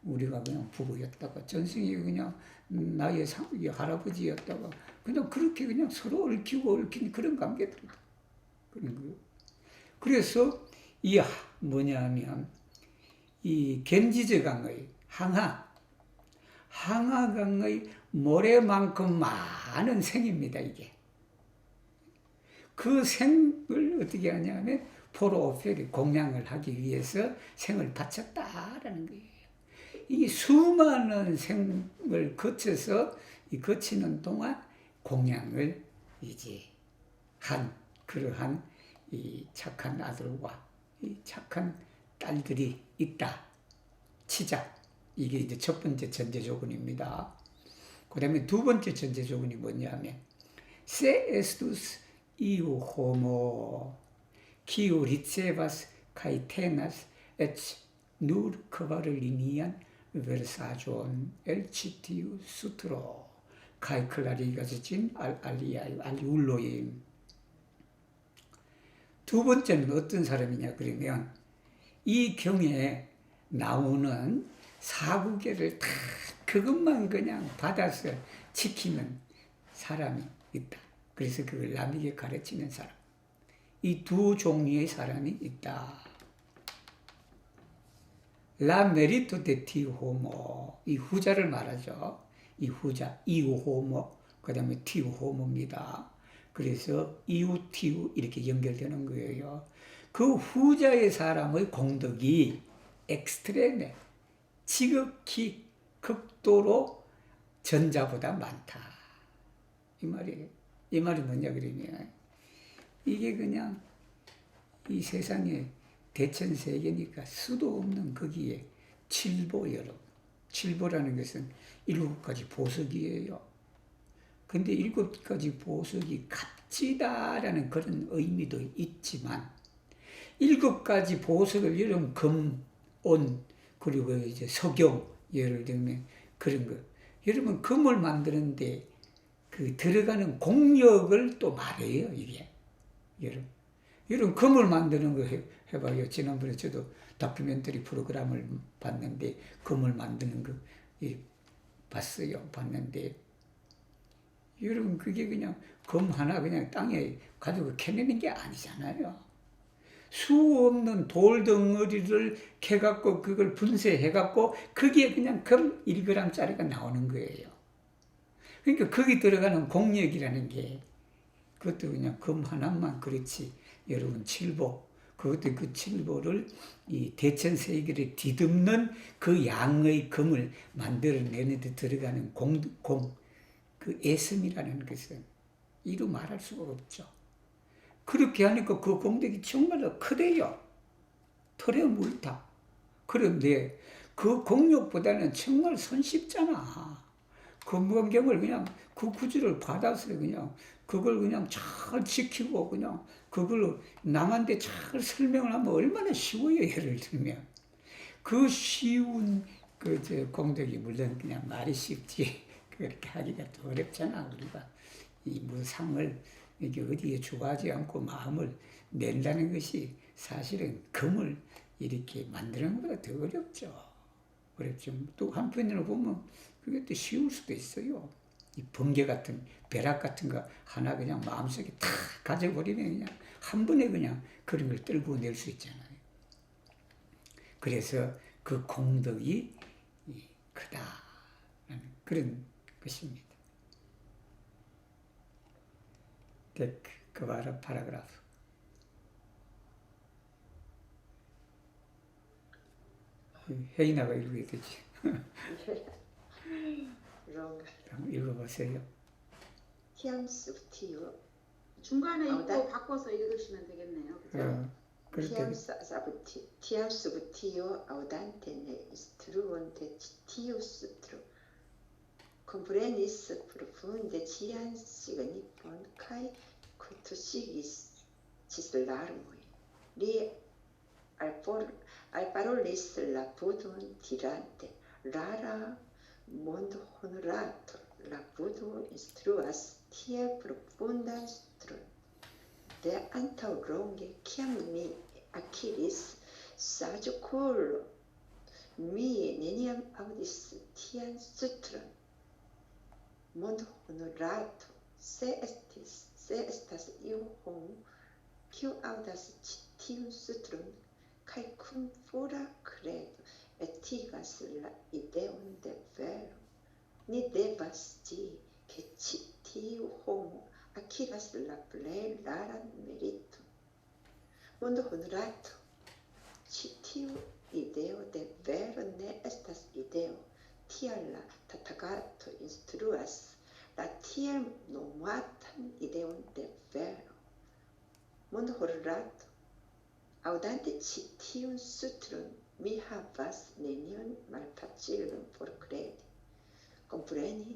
우리가 그냥 부부였다가 전생에 그냥 나의 할아버지였다가 그냥 그렇게 그냥 서로 얽힌 그런 관계들이다. 그런 거예요. 그래서 이 뭐냐면 이 겐지저강의 항하강의 모래만큼 많은 생입니다. 이게 그 생을 어떻게 하냐면 포로오페리 공양을 하기 위해서 생을 바쳤다라는 거예요. 이 수많은 생을 거쳐서 이 거치는 동안 공양을 이제 한 그러한 이 착한 아들과 이 착한 딸들이 있다 치자. 이게 이제 첫 번째 전제 조건입니다. 그 다음에 두 번째 전제 조건이 뭐냐면 Se estus iu homo kiu ricevas kai tenas et nur quaterlinian versajon el citiu sutro kai clariga진 aliullo임. 두 번째는 어떤 사람이냐 그러면 이 경에 나오는 사구계를 다 그것만 그냥 받아서 지키는 사람이 있다. 그래서 그걸 남에게 가르치는 사람. 이 두 종류의 사람이 있다. La merito de tiu homo. 이 후자를 말하죠. 이 후자, 이우 호모, 그 다음에 tiu homo입니다. 그래서 이우, tiu 이렇게 연결되는 거예요. 그 후자의 사람의 공덕이 엑스트레메, 지극히 극도로 전자보다 많다. 이 말이에요. 이 말이 뭐냐 그러면 이게 그냥 이 세상에 대천세계니까 수도 없는 거기에 칠보 여러분. 칠보라는 것은 7가지 보석이에요. 근데 7가지 보석이 값지다라는 그런 의미도 있지만 7가지 보석을 여러분 금, 온, 그리고 이제 석영 예를 들면 그런 거. 여러분 금을 만드는데 그 들어가는 공력을 또 말해요 이게. 여러분 금을 만드는 거 해봐요. 지난번에 저도 다큐멘터리 프로그램을 봤는데 금을 만드는 거 봤는데 여러분 그게 그냥 금 하나 그냥 땅에 가지고 캐내는 게 아니잖아요. 수 없는 돌 덩어리를 캐갖고 그걸 분쇄해갖고 그게 그냥 금 1g짜리가 나오는 거예요. 그러니까 거기 들어가는 공력이라는 게 그것도 그냥 금 하나만 그렇지. 여러분 칠보, 그것도 그 칠보를 이 대천세계를 뒤덮는 그 양의 금을 만들어내는 데 들어가는 그 애씀이라는 것은 이루 말할 수가 없죠. 그렇게 하니까 그 공덕이 정말로 크대요. 털에 물다. 그런데 그 공력보다는 정말 손쉽잖아. 그 검경을 그냥 그 구주를 받아서 그냥 그걸 그냥 잘 지키고 그냥 그걸로 남한테 잘 설명을 하면 얼마나 쉬워요. 예를 들면 그 쉬운 그 공덕이 물론 그냥 말이 쉽지 그렇게 하기가 또 어렵잖아. 우리가 이 무상을 이게 어디에 주가지 않고 마음을 낸다는 것이 사실은 금을 이렇게 만드는 것보다 더 어렵죠. 어렵죠. 또 한편으로 보면 그게 또 쉬울 수도 있어요. 이 번개 같은 벼락 같은 거 하나 그냥 마음속에 다 가져버리면 그냥 한 번에 그냥 그런 걸 떨고 낼 수 있잖아요. 그래서 그 공덕이 크다라는 그런 것입니다. 그 파라그라프. 혜인아가 읽어야 되지. 읽어보세요. 티암스티오 중간에 나- 읽고 바꿔서 읽으시면 되겠네요. 그죠? tiamsubtio audantene instruonte tiustro comprenis profunde ciansignifon kai cultusigis cislarmoi li alparolis la budon tirante rara mondo honorator la budo instruas tie profundan stron de antau longe kiam mi acquiris sagicolo mi neniam audis tian sutron mondo honorato se estas iu homo kiu audas tiun sutron kai cum fura credo etigas la ideon de vero ni devas scii che tiu homo acquiras la plej raran meriton. Mondo honorato, ĉi tiu ideo de vero ne estas ideo, tial la Tathagato instruas la tiel nomatan ideon de vero. Mondo honorato audante citium sutrum mi havas nenion malfacilon por kredi. Kompreni,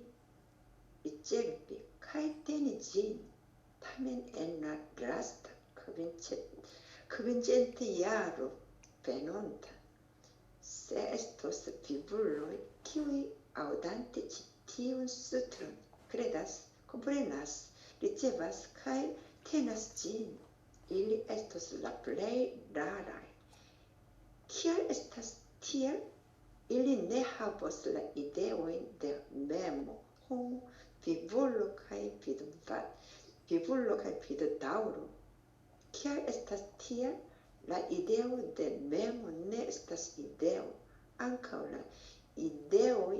ricevi kaj teni ĝin, tamen en la lasta kvincente jaro venonta, se estos vivuloj, kiuj aŭdante ĉi tiun sutron kredas, komprenas, ricevas kaj tenas ĝin, ili estos la plej raraj. Kial estas tiel? Ili ne havos la ideojn de memo, homo, vivulo kaj viddaŭro. Kial estas tiel? La ideo de memo ne estas ideo, ankaŭ la ideoj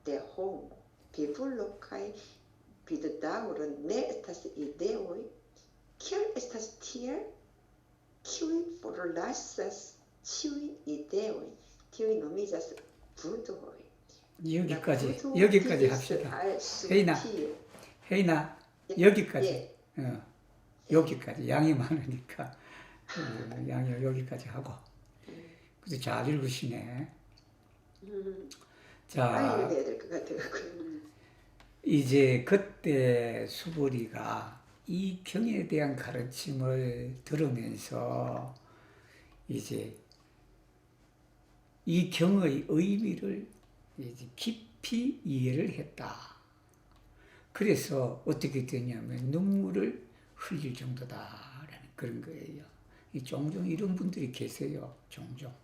de homo, vivulo kaj viddaŭro ne estas ideoj. Kial estas tiel? Kiuj forlasas ĉiuj ideoj, tiuj nomiĝas budoj. 여기까지 합시다. 혜인아, 여기까지. 여기까지. 양이 많으니까. 양이 여기까지 하고. 그래서 잘 읽으시네. 자, 빨리 읽어야 될 것 같아요. 이제 그때 수보리가 이 경에 대한 가르침을 들으면서 이제 이 경의 의미를 이제 깊이 이해를 했다. 그래서 어떻게 되냐면 눈물을 흘릴 정도다라는 그런 거예요. 종종 이런 분들이 계세요. 종종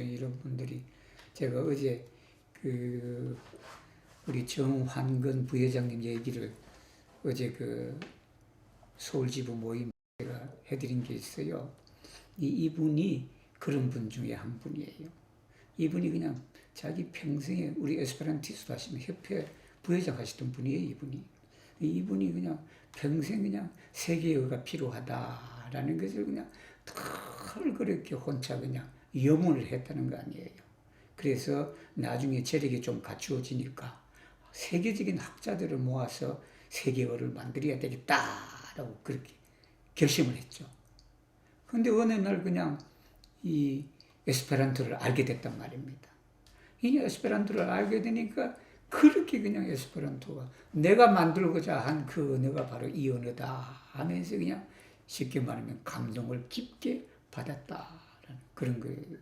이런 분들이. 제가 어제 우리 정환근 부회장님 얘기를 어제 서울지부 모임 제가 해드린 게 있어요. 이분이 그런 분 중에 한 분이에요. 이분이 그냥 자기 평생에 우리 에스페란티스트 하시면 협회 부회장 하시던 분이에요. 이분이 그냥 평생 그냥 세계어가 필요하다라는 것을 그냥 털 그렇게 혼자 그냥 염원을 했다는 거 아니에요. 그래서 나중에 재력이 좀 갖추어지니까 세계적인 학자들을 모아서 세계어를 만들어야 되겠다라고 그렇게 결심을 했죠. 근데 어느 날 그냥 이 에스페란토를 알게 됐단 말입니다. 이 에스페란토를 알게 되니까 그렇게 그냥 에스페란토가 내가 만들고자 한 그 언어가 바로 이 언어다 하면서 그냥 쉽게 말하면 감동을 깊게 받았다라는 그런 거예요.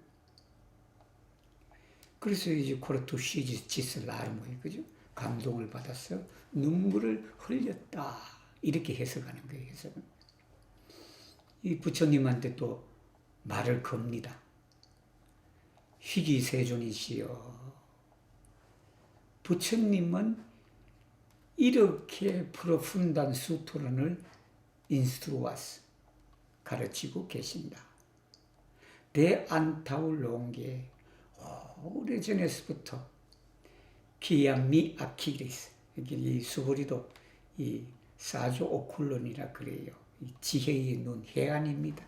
그래서 이제 코르투시지 지슬라르모이 그죠? 감동을 받아서 눈물을 흘렸다 이렇게 해석하는 거예요. 해석은. 이 부처님한테 또 말을 겁니다. 희귀세존이시여. 부처님은 이렇게 프로푼단 수토론을 인스트루아스 가르치고 계신다. 데 안타울롱게 오래전에서부터 기야미 아키리스 이 수보리도 이 사조 오쿨론이라 그래요. 이 지혜의 눈 해안입니다.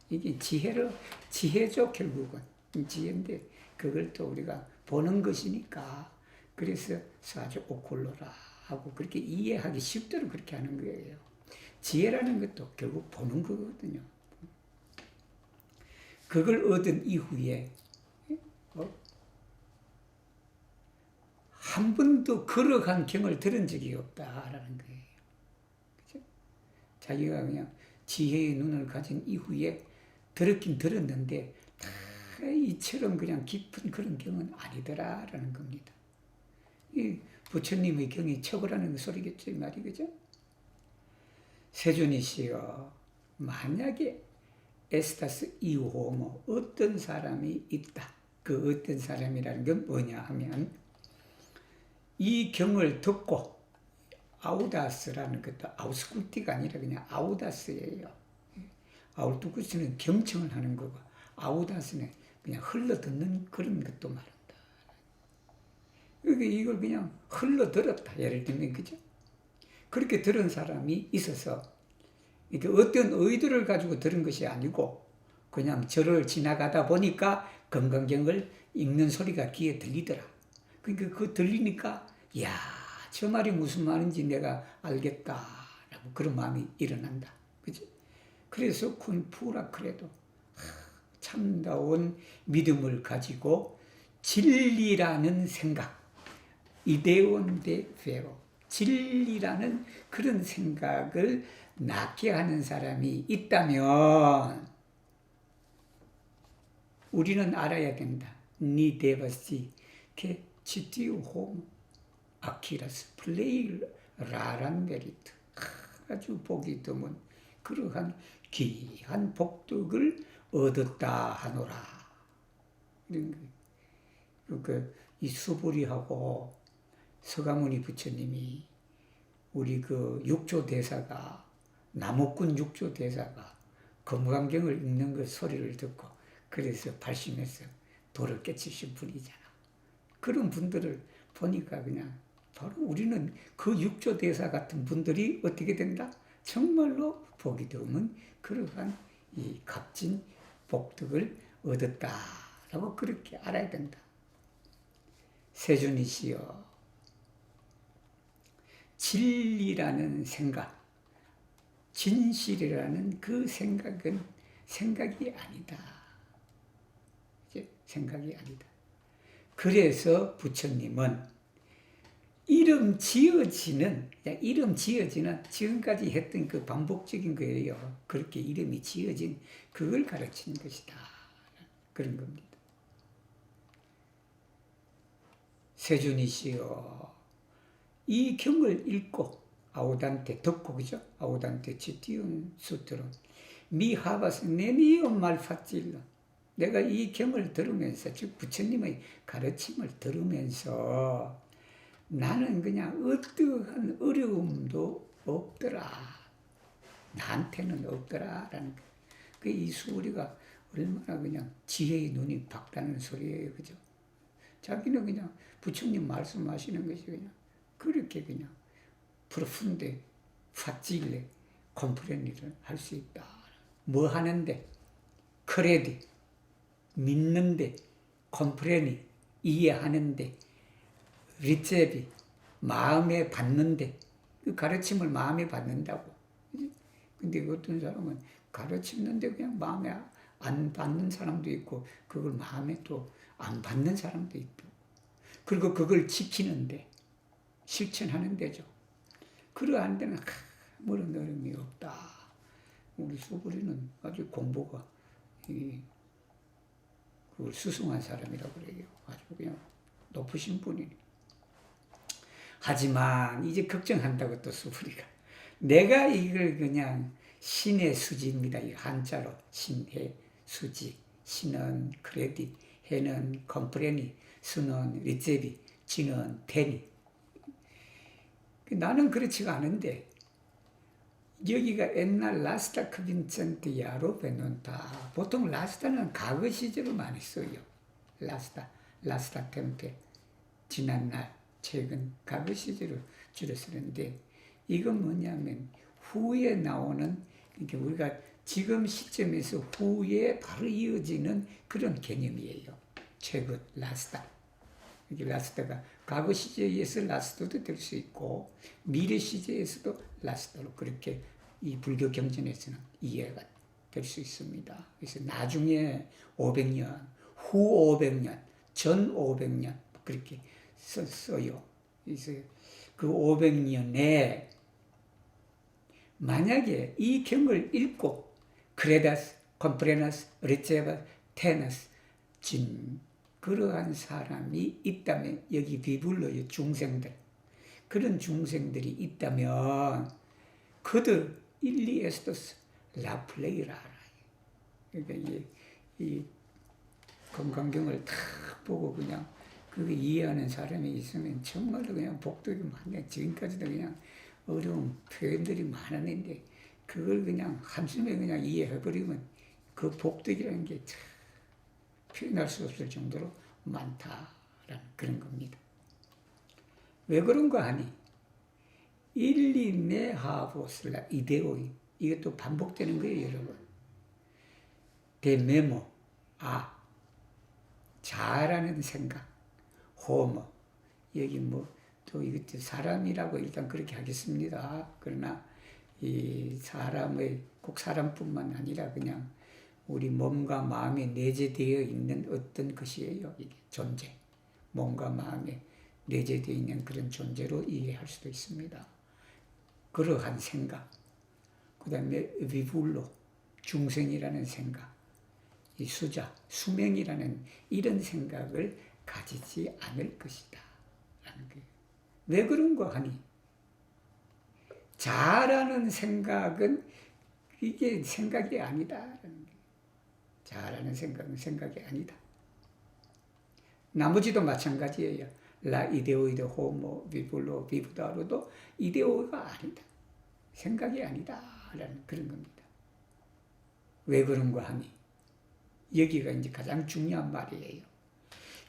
이게 지혜죠 결국은 지혜인데 그걸 또 우리가 보는 것이니까 그래서 사조 오쿨로라 하고 그렇게 이해하기 쉽도록 그렇게 하는 거예요. 지혜라는 것도 결국 보는 거거든요. 그걸 얻은 이후에 한 번도 걸어간 경을 들은 적이 없다라는 거예요. 그죠? 자기가 그냥 지혜의 눈을 가진 이후에 들었긴 들었는데 다 이처럼 그냥 깊은 그런 경은 아니더라라는 겁니다. 이 부처님의 경이 척이라는 소리겠죠, 이 말이 그죠? 세존이시여, 만약에 에스타스 이호모 어떤 사람이 있다. 그 어떤 사람이라는 건 뭐냐 하면 이 경을 듣고 아우다스라는 것도 아우스쿨티가 아니라 그냥 아우다스예요. 아우르투쿠스는 경청을 하는 거고 아우다스는 그냥 흘러듣는 그런 것도 말한다. 이걸 그냥 흘러들었다. 예를 들면 그죠? 그렇게 들은 사람이 있어서 이게 어떤 의도를 가지고 들은 것이 아니고 그냥 절을 지나가다 보니까 건강경을 읽는 소리가 귀에 들리더라. 그러니까 그거 들리니까 야, 저 말이 무슨 말인지 내가 알겠다라고 그런 마음이 일어난다. 그죠? 그래서 쿤푸라 그래도 참다운 믿음을 가지고 진리라는 생각, 이데온 데 페로, 진리라는 그런 생각을 낳게 하는 사람이 있다면 우리는 알아야 된다. 니 데바시 케 치티우 홈 아키라스 플레이 라란 메리트. 아주 복이 드문 그러한 귀한 복덕을 얻었다 하노라. 이런 이 수부리하고 서가모니 부처님이 우리 그 육조 대사가 남옥군 육조 대사가 검강경을 읽는 그 소리를 듣고 그래서 발심해서 도를 깨치신 분이잖아. 그런 분들을 보니까 그냥 바로 우리는 그 육조 대사 같은 분들이 어떻게 된다? 정말로 복이 드문 그러한 이 값진 복덕을 얻었다라고 그렇게 알아야 된다. 세존이시여, 진리라는 생각, 진실이라는 그 생각은 생각이 아니다. 이제 생각이 아니다. 그래서 부처님은 이름 지어지는 지금까지 했던 그 반복적인 거예요. 그렇게 이름이 지어진 그걸 가르치는 것이다. 그런 겁니다. 세존이시여, 이 경을 읽고 아우단테 듣고 그죠? 아우단테 치티움 수트론 미하바스 네미오 말파찔러. 내가 이 경을 들으면서 즉 부처님의 가르침을 들으면서 나는 그냥 어떠한 어려움도 없더라. 나한테는 없더라라는 거. 이 수리가 얼마나 그냥 지혜의 눈이 밝다는 소리예요, 그죠? 자기는 그냥 부처님 말씀하시는 것이 그냥 그렇게 그냥 프로푼데 파찔레 컴프레니를 할 수 있다. 뭐 하는데? 크레디 믿는데, 컴프레니 이해하는데, 리체비 마음에 받는데, 그 가르침을 마음에 받는다고. 근데 어떤 사람은 가르치는데 그냥 마음에 안 받는 사람도 있고 그걸 마음에 또 안 받는 사람도 있고, 그리고 그걸 지키는데 실천하는 데죠. 그러한 데는 아무런 어려움이 없다. 우리 수부리는 아주 공부가 그걸 수승한 사람이라고 그래요. 아주 그냥 높으신 분이니. 하지만 이제 걱정한다고 또 수부리가 내가 이걸 그냥 신의 수지입니다. 이 한자로 신의 수지. 신은 크레딧, 해는 컴프레니, 수는 리제비, 지는 테니. 나는 그렇지가 않은데 여기가 옛날 라스타 크빈센트 야로베논타. 보통 라스타는 과거 시제로 많이 써요. 라스타 템페, 지난날, 최근, 과거 시제로 주로 쓰는데 이건 뭐냐면 후에 나오는, 그러니까 우리가 지금 시점에서 후에 바로 이어지는 그런 개념이에요. 최근, 라스타. 이게 라스타가 과거 시제에서 라스타도 될 수 있고 미래 시제에서도 라스타로 그렇게 이 불교 경전에서는 이해가 될 수 있습니다. 그래서 나중에 500년, 후 500년, 전 500년 그렇게 썼어요. 그래서 그 500년에 만약에 이 경을 읽고 크레다스, 컴프레나스, 리체바, 테나스 진 그러한 사람이 있다면 여기 비불러요. 중생들. 그런 중생들이 있다면 그들 일리 에스토스 라플레이라. 그러니까 이 건강경을 다 보고 그냥 그거 이해하는 사람이 있으면 정말로 그냥 복덕이 많네. 지금까지도 그냥 어려운 표현들이 많았는데 그걸 그냥 한숨에 그냥 이해해버리면 그 복덕이라는 게 참 표현할 수 없을 정도로 많다라는 그런 겁니다. 왜 그런가 하니 일리메 하보슬라 이데오이, 이것도 반복되는 거예요, 여러분. 대메모, 잘하는 생각, 호모, 여기 또 이것도 사람이라고 일단 그렇게 하겠습니다. 그러나 이 사람의 꼭 사람뿐만 아니라 그냥 우리 몸과 마음에 내재되어 있는 어떤 것이에요. 이게 존재. 몸과 마음에 내재되어 있는 그런 존재로 이해할 수도 있습니다. 그러한 생각, 그 다음에 위불로, 중생이라는 생각, 이 수자, 수명이라는 이런 생각을 가지지 않을 것이다. 라는 거예요. 왜 그런가 하니, 자라는 생각은 이게 생각이 아니다. 라는 거예요. 자라는 생각은 생각이 아니다. 나머지도 마찬가지예요. 라 이데오이데 호모 비불로 비부다로도 이데오가 아니다. 생각이 아니다. 라는 그런 겁니다. 왜 그런가 하니, 여기가 이제 가장 중요한 말이에요.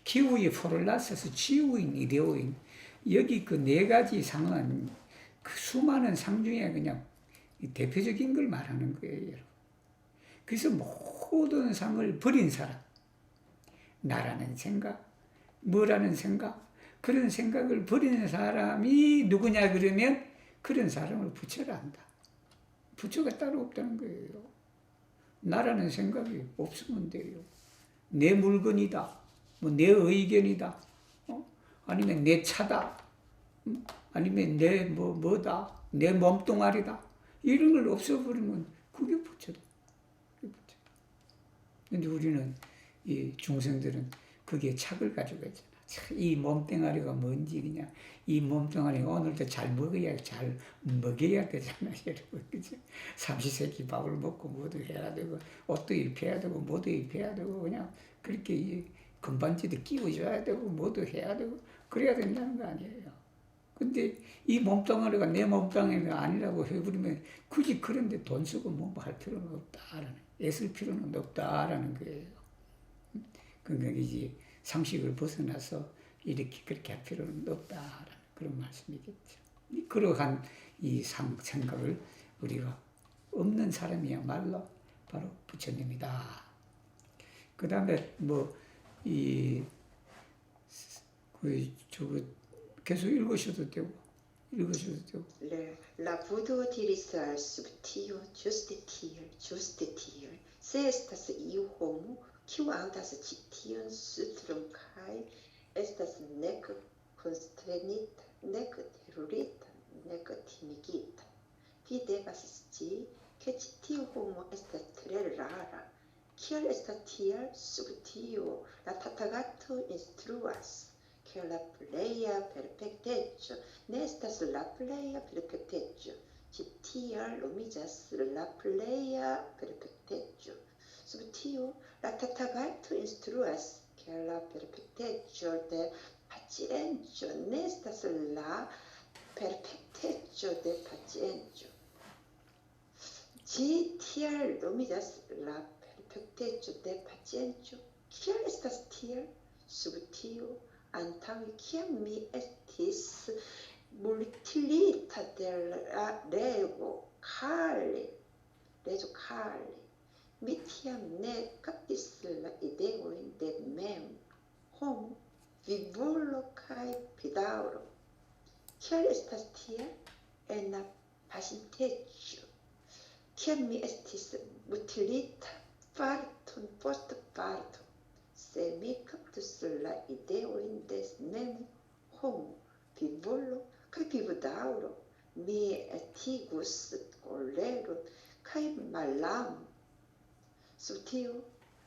기후의 포를라스스, 지우인, 이데오인, 여기 그 네 가지 상은 그 수많은 상 중에 그냥 대표적인 걸 말하는 거예요, 여러분. 그래서 모든 상을 버린 사람, 나라는 생각, 뭐라는 생각, 그런 생각을 버리는 사람이 누구냐 그러면 그런 사람을 부처라 한다. 부처가 따로 없다는 거예요. 나라는 생각이 없으면 돼요. 내 물건이다, 뭐 내 의견이다, 아니면 내 차다, 아니면 내 뭐다, 내 몸뚱아리다, 이런 걸 없애버리면 그게 부처다. 근데 우리는, 이 중생들은 그게 착을 가지고 있잖아. 이 몸뚱아리가 뭔지, 그냥 이 몸뚱아리 오늘도 잘 먹어야 되잖아, 여러분. 그죠? 삼시세끼 밥을 먹고 뭐도 해야 되고, 옷도 입혀야 되고, 뭐도 입혀야 되고, 그냥 그렇게 이 금반지도 끼워줘야 되고, 뭐도 해야 되고, 그래야 된다는 거 아니에요. 근데 이 몸뚱아리가 내 몸뚱아리가 아니라고 해버리면 굳이 그런데 돈 쓰고 뭐 할 필요는 없다라는, 애쓸 필요는 없다라는 거예요. 그러니까 이제 상식을 벗어나서 이렇게 그렇게 할 필요는 없다라는 그런 말씀이겠죠. 그러한 이 생각을 우리가 없는 사람이야말로 바로 부처님이다. 그 다음에 계속 읽으셔도 되고. La pudo utilizar subtil justitia, se estas iu homo, kiu antas ĉi tion sutron kaj estas nek konstrenita, nek terurita, nek timigita. Vi devas scii, ke ĉi tiu homo estas tre rara. Kial estas tiel? Sub tio la Tathagato instruas, che la pleia perfecteggio ne estas la pleia perfecteggio, ci tial nomiĝas la pleia perfecteggio. Sub tio la Tathagato instruas, che la perfecteggio de pacienco ne estas la perfecteggio de pacienco. Ci tial nomiĝas la perfecteggio de pacienco. Kial estas tiel? Sub tio antaŭe kiam mi estis multilita de la reĝo Kali, mi tiam ne kaptis la ideojn de mem, homo, vivulo kaj bedaŭro. Kial estas tiel? En la pasinteco, kiam mi estis mutilita parton post parto, se mi kaptus la ideojn de mem, homo, vivolo kaj vivodaŭro, mi estigus koleron kaj malamo. Sub tio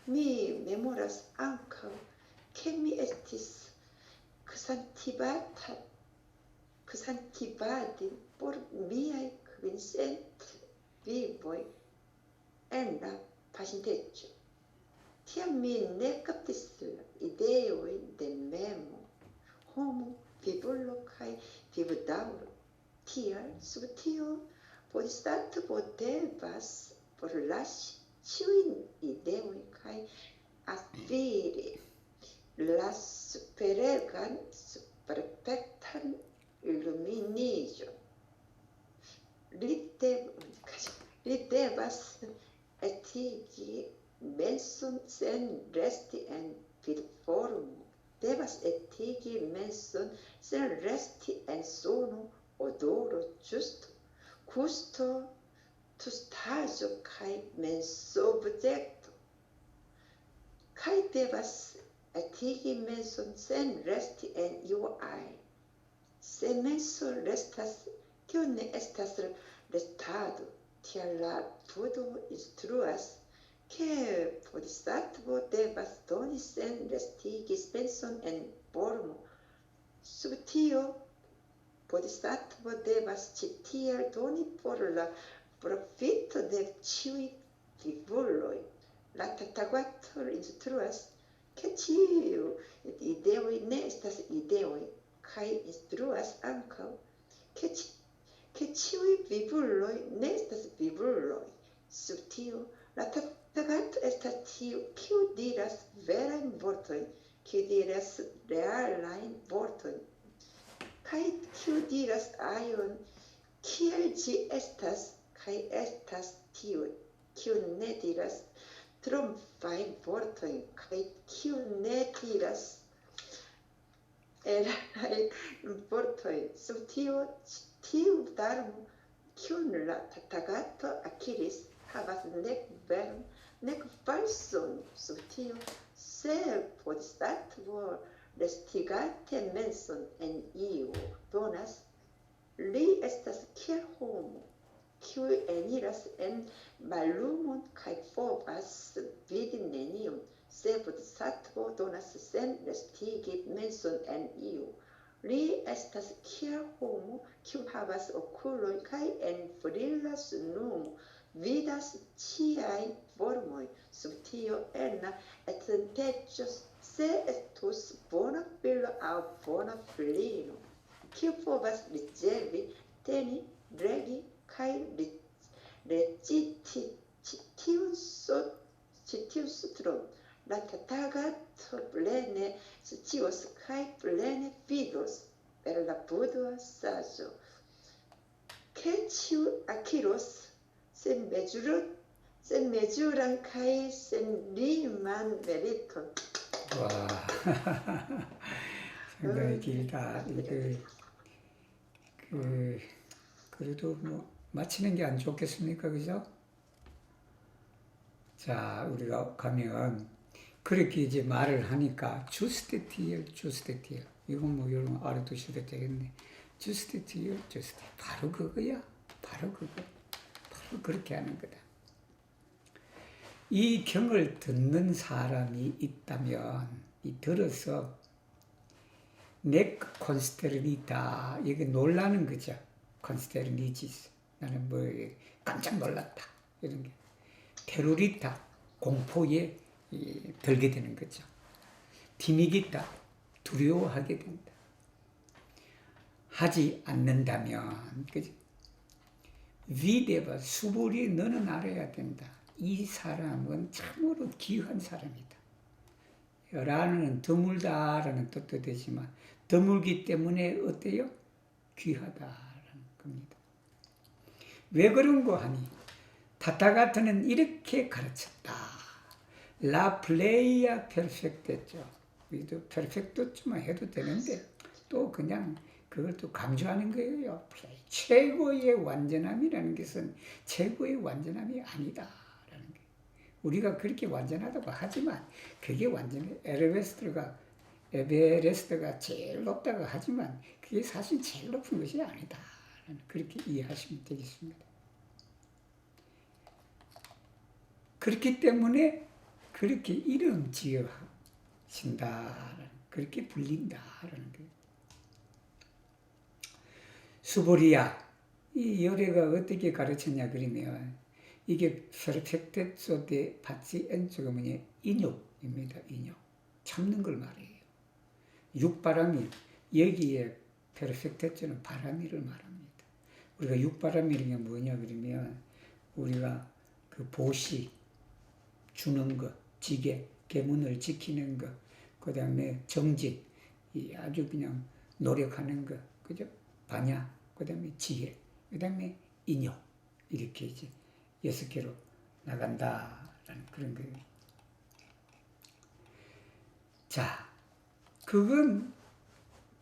mi memoras ankaŭ, ke mi estis ksantibadi por miaj 500 vivoj en la pasinteco. Tiam mi ne kaptis la ideojn de memo, homo, vivolo kaj vivodaŭro. Tial sub tio bodhisattvo devas forlasi ĉiujn ideojn kaj akiri la superegan, superperfektan iluminiĝon. Li devas etigi menson sen resti en vidformo, devas etigi menson sen resti en sono, odoro, gusto, tustaĵo kaj mensobjekto. Kai devas atigi menson sen resti en iu ajn. Se menso restas, tio ne estas restado, tial la Budo instruas che Bodhisattvo devas doni sen restigi menson en formo. Sub tio, Bodhisattvo devas ĉi tiel doni por la profito de ĉiuj vivuloj. La Tathagato instruas che tiu ideoj ne estas ideoj, kaj instruas ankaŭ che ĉiuj vivuloj ne estas vivuloj. Sub tio, la Tathagato estas tiu, kiu diras verajn vortojn, kiu diras realajn vortojn, kaj kiu diras ion kiel ĝi estas, kaj estas tiu, kiu ne diras tromfajn vortojn, kaj kiu ne diras erarajn vortojn. Sub tiu darmo, kiun la Tathagato akiris, havas nek veron, nek falson. Sub tio, se Bodhisattvo restigate menson en iu donas, li estas kiel homo, kiu eniras en mallumon kaj povas vidi nenion. Se Bodhisattvo donas sen restigi menson en iu, li estas kiel homo, kiu havas okulojn kaj en brila sunumo vidas ĉiajn formojn. Sub tio Erna estonteĝos, se estus bona filo aŭ bona filino, kiu povas ricevi, teni, legi kaj reciti ĉi tiun sutron. La Tathagato plene scios kaj plene vidos per la Buda saĝo, ke ĉiu akiros senmezuran kaj senliman meriton. 와, 상당히 길다. 그래도 뭐, 마치는 게 안 좋겠습니까? 그죠? 자, 우리가 가면, 그렇게 이제 말을 하니까, 주스티티엘. 이건 뭐, 여러분 알아두셔도 되겠네. 주스티티엘. 바로 그거야. 바로 그렇게 하는 거다. 이 경을 듣는 사람이 있다면, 들어서, 넥 콘스테르니다. 이게 놀라는 거죠. 콘스테르니지스. 나는 뭐, 깜짝 놀랐다. 이런 게. 테루리타. 공포에 들게 되는 거죠. 티미기타. 두려워하게 된다. 하지 않는다면, 그죠? 위대바 수불이 너는 알아야 된다. 이 사람은 참으로 귀한 사람이다. 라는 드물다라는 뜻도 되지만 드물기 때문에 어때요? 귀하다라는 겁니다. 왜 그런 거 하니? 타타가타는 이렇게 가르쳤다. 라 플레이아 페르펙트죠. 우리도 페르펙트만 해도 되는데 또 그냥 그걸 또 강조하는 거예요. 플레이. 최고의 완전함이라는 것은 최고의 완전함이 아니다. 우리가 그렇게 완전하다고 하지만 그게 완전해. 에베레스트가 제일 높다고 하지만 그게 사실 제일 높은 것이 아니다. 그렇게 이해하시면 되겠습니다. 그렇기 때문에 그렇게 이름 지어진다. 그렇게 불린다라는 거예요. 수보리아. 이 열애가 어떻게 가르쳤냐 그러면 이게 페르펙테소 데 파치 엔초가 뭐냐? 인욕입니다. 인욕. 참는 걸 말해요. 육바라밀. 여기에 페르펙테소는 바라밀을 말합니다. 우리가 육바라밀이 뭐냐 그러면 우리가 그 보시 주는 것, 지계, 계문을 지키는 것, 그 다음에 정직, 아주 그냥 노력하는 것, 그죠? 반야, 그 다음에 지혜, 그 다음에 인욕. 이렇게 이제 6개로 나간다라는 그런 거예요. 자, 그건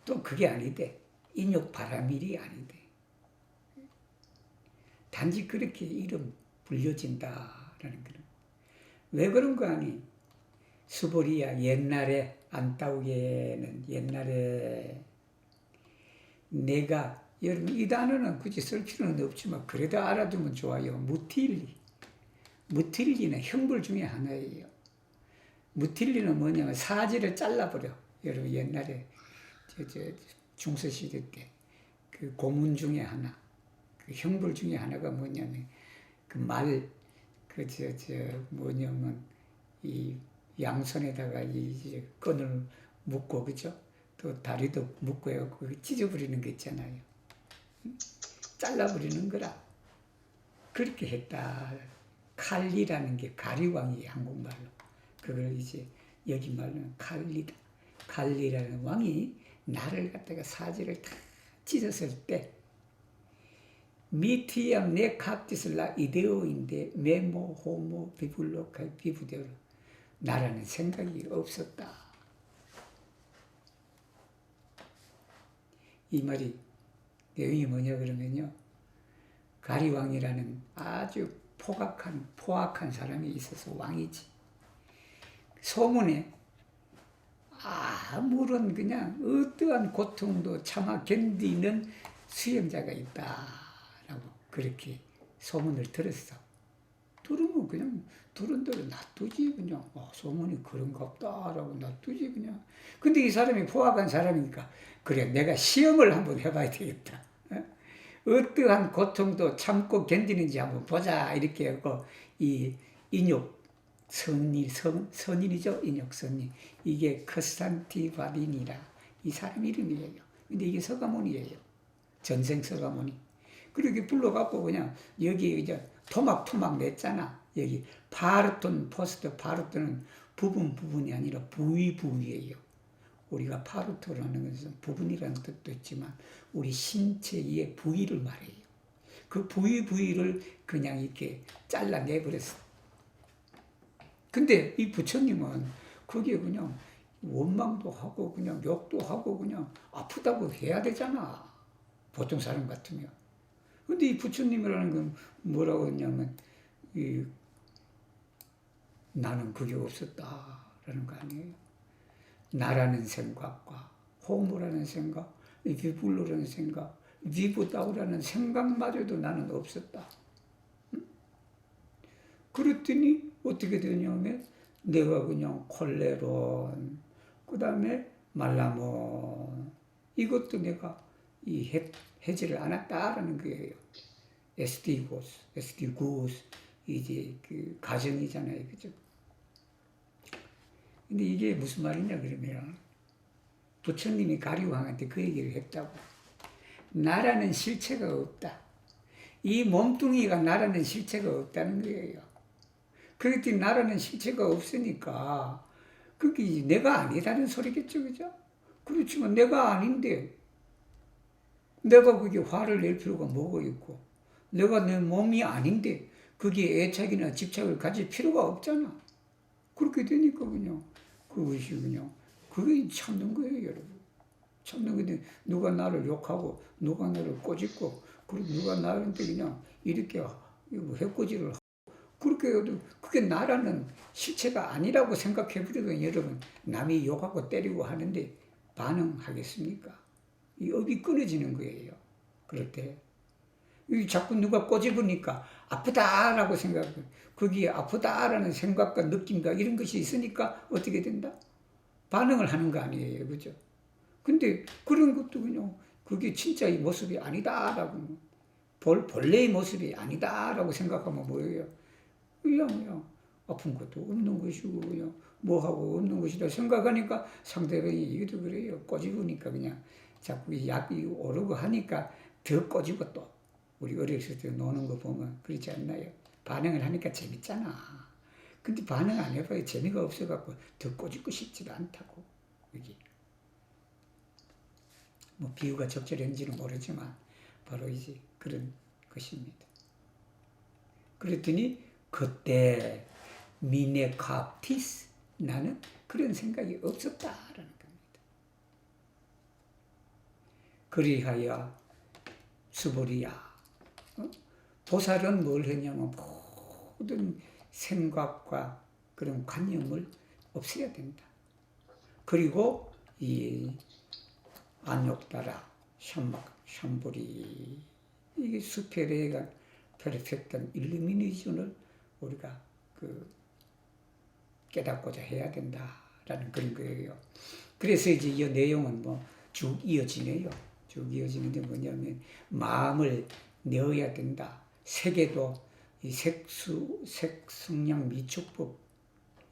또 그게 아니대. 인욕 바라밀이 아니대. 단지 그렇게 이름 불려진다라는 거는. 왜 그런 거 아니? 수보리야 옛날에 안타우게는 옛날에 내가 여러분 이 단어는 굳이 쓸 필요는 없지만 그래도 알아두면 좋아요. 무틸리는 형벌 중에 하나예요. 무틸리는 뭐냐면 사지를 잘라버려. 여러분 옛날에 중세시대 때 그 고문 중에 하나, 그 형벌 중에 하나가 뭐냐면 뭐냐면 이 양손에다가 이 끈을 묶고 그죠? 또 다리도 묶고요. 그 찢어버리는 거 있잖아요. 잘라버리는 거라. 그렇게 했다. 칼리라는 게 가리왕이 한국말로. 그걸 이제 여기 말로는 칼리다. 칼리라는 왕이 나를 갖다가 사지를 다 찢었을 때 미티암 네 카티슬라 이데오인데 메모 호모 비블로칼 비부데로 나라는 생각이 없었다. 이 말이 내용이 뭐냐 그러면요. 가리왕이라는 아주 포악한 사람이 있어서 왕이지. 소문에 아무런 그냥 어떠한 고통도 참아 견디는 수행자가 있다라고 그렇게 소문을 들었어. 들으면 그냥 들은 대로 놔두지 그냥 소문이 그런가 보다라고 놔두지 그냥. 근데 이 사람이 포악한 사람이니까 그래 내가 시험을 한번 해봐야 되겠다. 어떠한 고통도 참고 견디는지 한번 보자 이렇게 하고 이 인욕 선인이죠. 인욕 선인. 이게 크산티바린이라 이 사람 이름이에요. 근데 이게 서가모니예요. 전생 서가모니. 그렇게 불러갖고 그냥 여기 이제 토막 냈잖아. 여기 파르톤 포스트 파르톤은 부분이 아니라 부위예요. 우리가 파르토라는 것은 부분이라는 뜻도 있지만 우리 신체의 부위를 말해요. 그 부위를 그냥 이렇게 잘라내버렸어. 근데 이 부처님은 거기에 그냥 원망도 하고 그냥 욕도 하고 그냥 아프다고 해야 되잖아. 보통 사람 같으면. 근데 이 부처님이라는 건 뭐라고 했냐면 나는 그게 없었다라는 거 아니에요. 나라는 생각과 호모라는 생각, 비불로라는 생각, 비부다우라는 생각마저도 나는 없었다. 그랬더니 어떻게 되냐면 내가 그냥 콜레론, 그 다음에 말라몬 이것도 내가 해지를 않았다라는 거예요. 에스티고스 이제 그 가정이잖아요, 그죠? 근데 이게 무슨 말이냐 그러면 부처님이 가리왕한테 그 얘기를 했다고. 나라는 실체가 없다. 이 몸뚱이가 나라는 실체가 없다는 거예요. 그랬더니 나라는 실체가 없으니까 그게 내가 아니다는 소리겠죠, 그죠? 그렇지만 내가 아닌데 내가 그게 화를 낼 필요가 뭐가 있고 내가 내 몸이 아닌데 그게 애착이나 집착을 가질 필요가 없잖아. 그렇게 되니까 그냥 그것이 그냥 그게 참는 거예요, 여러분. 참는 건데 누가 나를 욕하고 누가 나를 꼬집고 그리고 누가 나한테 그냥 이렇게 해코지를 하고 그렇게 해도 그게 나라는 실체가 아니라고 생각해버리면 여러분 남이 욕하고 때리고 하는데 반응하겠습니까? 이 업이 끊어지는 거예요. 그럴 때 자꾸 누가 꼬집으니까 아프다라고 생각해요. 거기에 아프다라는 생각과 느낌과 이런 것이 있으니까 어떻게 된다? 반응을 하는 거 아니에요. 그죠? 근데 그런 것도 그냥 그게 진짜의 모습이 아니다라고 본래의 모습이 아니다라고 생각하면 뭐예요? 그냥 아픈 것도 없는 것이고 그냥 뭐하고 없는 것이다 생각하니까 상대방이 이것도 그래요. 꼬집으니까 그냥 자꾸 약이 오르고 하니까 더 꼬집어 또. 우리 어렸을 때 노는 거 보면 그렇지 않나요? 반응을 하니까 재밌잖아. 근데 반응 안 해봐야 재미가 없어갖고 더 꼬집고 싶지도 않다고. 여기. 뭐 비유가 적절한지는 모르지만 바로 이제 그런 것입니다. 그랬더니 그때 미네카티스 나는 그런 생각이 없었다라는 겁니다. 그리하여 수보리야 보살은 뭘 했냐면 모든 생각과 그런 관념을 없애야 된다. 그리고 이 안욕따라 샴막 샴보리 이게 수페레가 페르펙트 일루미니즘을 우리가 깨닫고자 해야 된다라는 그런 거예요. 그래서 이제 이 내용은 뭐 쭉 이어지네요. 쭉 이어지는데 뭐냐면 마음을 내어야 된다. 세계도 이 색성량 미축법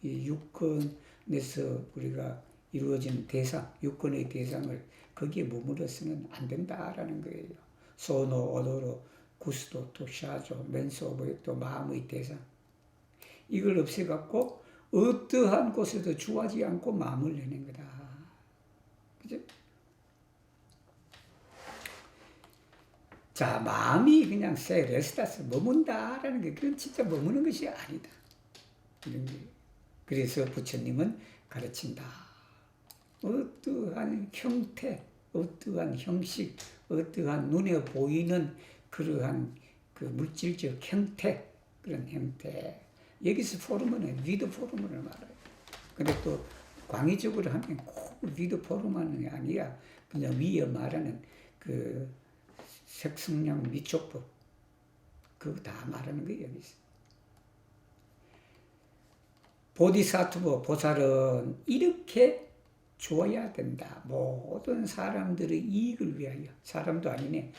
이 육권에서 우리가 이루어지는 대상, 육권의 대상을 거기에 머물러서는 안 된다라는 거예요. 소노, 오도로, 구스도, 또 샤조, 멘소, 또 마음의 대상. 이걸 없애갖고 어떠한 곳에도 주하지 않고 마음을 내는 거다. 그죠? 자, 마음이 그냥 레스타스 머문다라는 게 그건 진짜 머무는 것이 아니다. 이런 게. 그래서 부처님은 가르친다. 어떠한 형태, 어떠한 형식, 어떠한 눈에 보이는 그러한 그 물질적 형태, 그런 형태. 여기서 포르먼은 위드 포르먼을 말해요. 근데 또 광의적으로 하면 꼭 위드 포르먼이 아니라 그냥 위에 말하는 그 색성량 미촉법 그거 다 말하는 거예요. 여기서 보디사투보 보살은 이렇게 줘야 된다. 모든 사람들의 이익을 위하여. 사람도 아니네.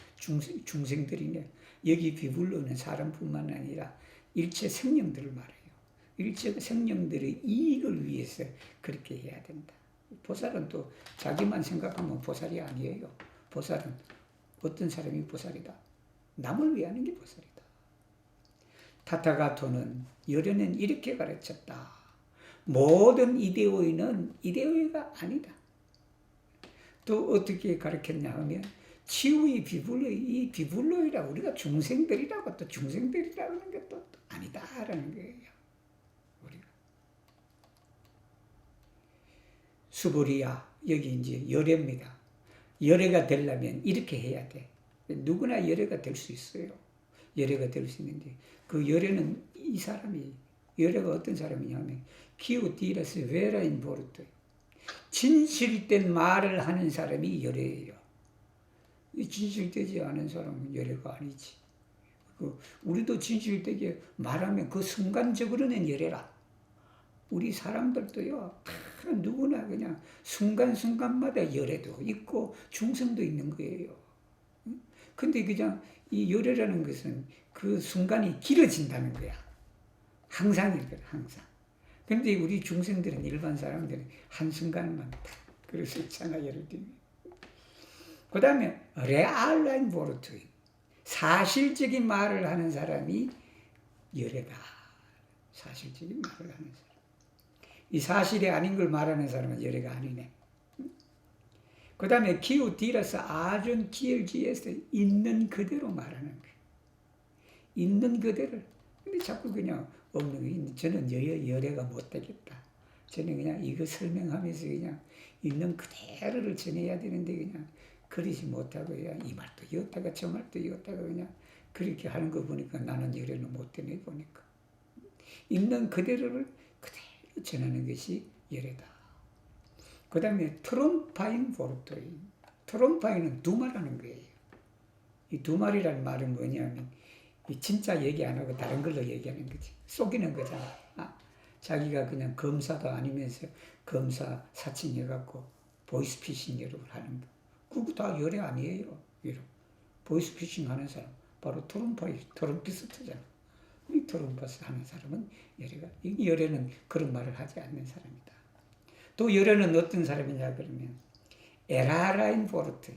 중생들이네. 여기 비불로는 사람뿐만 아니라 일체 생명들을 말해요. 일체 생명들의 이익을 위해서 그렇게 해야 된다. 보살은 또 자기만 생각하면 보살이 아니에요. 보살은 어떤 사람이 보살이다. 남을 위하는 게 보살이다. 타타가토는 열애는 이렇게 가르쳤다. 모든 이데오이는 이데오이가 아니다. 또 어떻게 가르쳤냐 하면 치유의 비불로이, 이 비불로이라 우리가 중생들이라고 또 중생들이라고 하는 것도 아니다라는 거예요. 우리가 수보리야 여기 이제 열애입니다. 열애가 되려면 이렇게 해야 돼. 누구나 열애가 될 수 있어요. 열애가 될 수 있는데 그 열애는 이 사람이 열애가 어떤 사람이냐면 키우디라스 베라인 보르트 진실된 말을 하는 사람이 열애예요. 진실되지 않은 사람은 열애가 아니지. 우리도 진실되게 말하면 그 순간적으로는 열애라. 우리 사람들도요, 다 누구나 그냥 순간순간마다 열애도 있고 중생도 있는 거예요. 근데 그냥 이 열애라는 것은 그 순간이 길어진다는 거야. 항상일 거야, 항상. 근데 우리 중생들은 일반 사람들은 한순간만 딱 그럴 수 있잖아, 예를 들면. 그 다음에 레알라인 보르트인 사실적인 말을 하는 사람이 열애다. 사실적인 말을 하는 사람. 이 사실이 아닌 걸 말하는 사람은 열애가 아니네. 그 다음에 키우디라스 아준 기엘지에서 있는 그대로 말하는 거예요. 있는 그대로. 근데 자꾸 그냥 없는 거. 저는 열애가 못 되겠다. 저는 그냥 이거 설명하면서 그냥 있는 그대로를 전해야 되는데 그냥 그러지 못하고 그냥 이 말도 이었다가 저 말도 이었다가 그냥 그렇게 하는 거 보니까 나는 열애는 못 되네 보니까. 있는 그대로를 그대로 전하는 것이 열애다. 그 다음에 트롬파인 보르토인. 트롬파인은 두말하는 거예요. 이 두말이라는 말은 뭐냐면 이 진짜 얘기 안 하고 다른 걸로 얘기하는 거지. 속이는 거잖아. 자기가 그냥 검사도 아니면서 검사 사칭해갖고 보이스피싱 여러분 하는 거. 그거 다 열애 아니에요. 보이스피싱 하는 사람 바로 트럼피스트잖아. 이 트럼피스트 하는 사람은 열애가. 이 열애는 그런 말을 하지 않는 사람이다. 또 열애는 어떤 사람이냐 그러면 에라라인 포르트.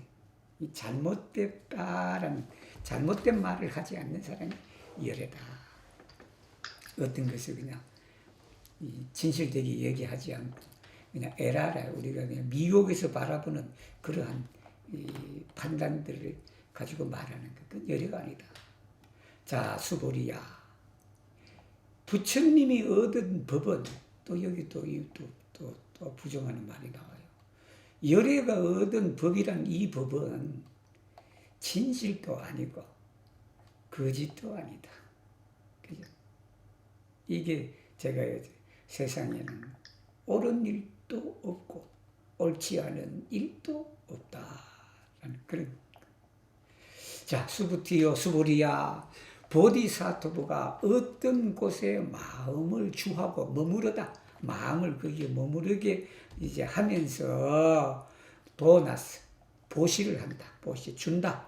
이 잘못됐다라는 잘못된 말을 하지 않는 사람이 열애다. 어떤 것을 그냥 진실되게 얘기하지 않고 그냥 에라라 우리가 그냥 미혹에서 바라보는 그러한 이 판단들을 가지고 말하는 것. 그건 열애가 아니다. 자, 수보리야. 부처님이 얻은 법은 또 여기 또 부정하는 말이 나와요. 열애가 얻은 법이란 이 법은 진실도 아니고 거짓도 아니다. 그죠? 이게 제가 세상에는 옳은 일도 없고 옳지 않은 일도 없다라는 그런. 자, 수부티요 수부리야. 보디사토부가 어떤 곳에 마음을 주하고 머무르다, 마음을 거기에 머무르게 이제 하면서 도나스, 보시를 한다. 보시, 준다면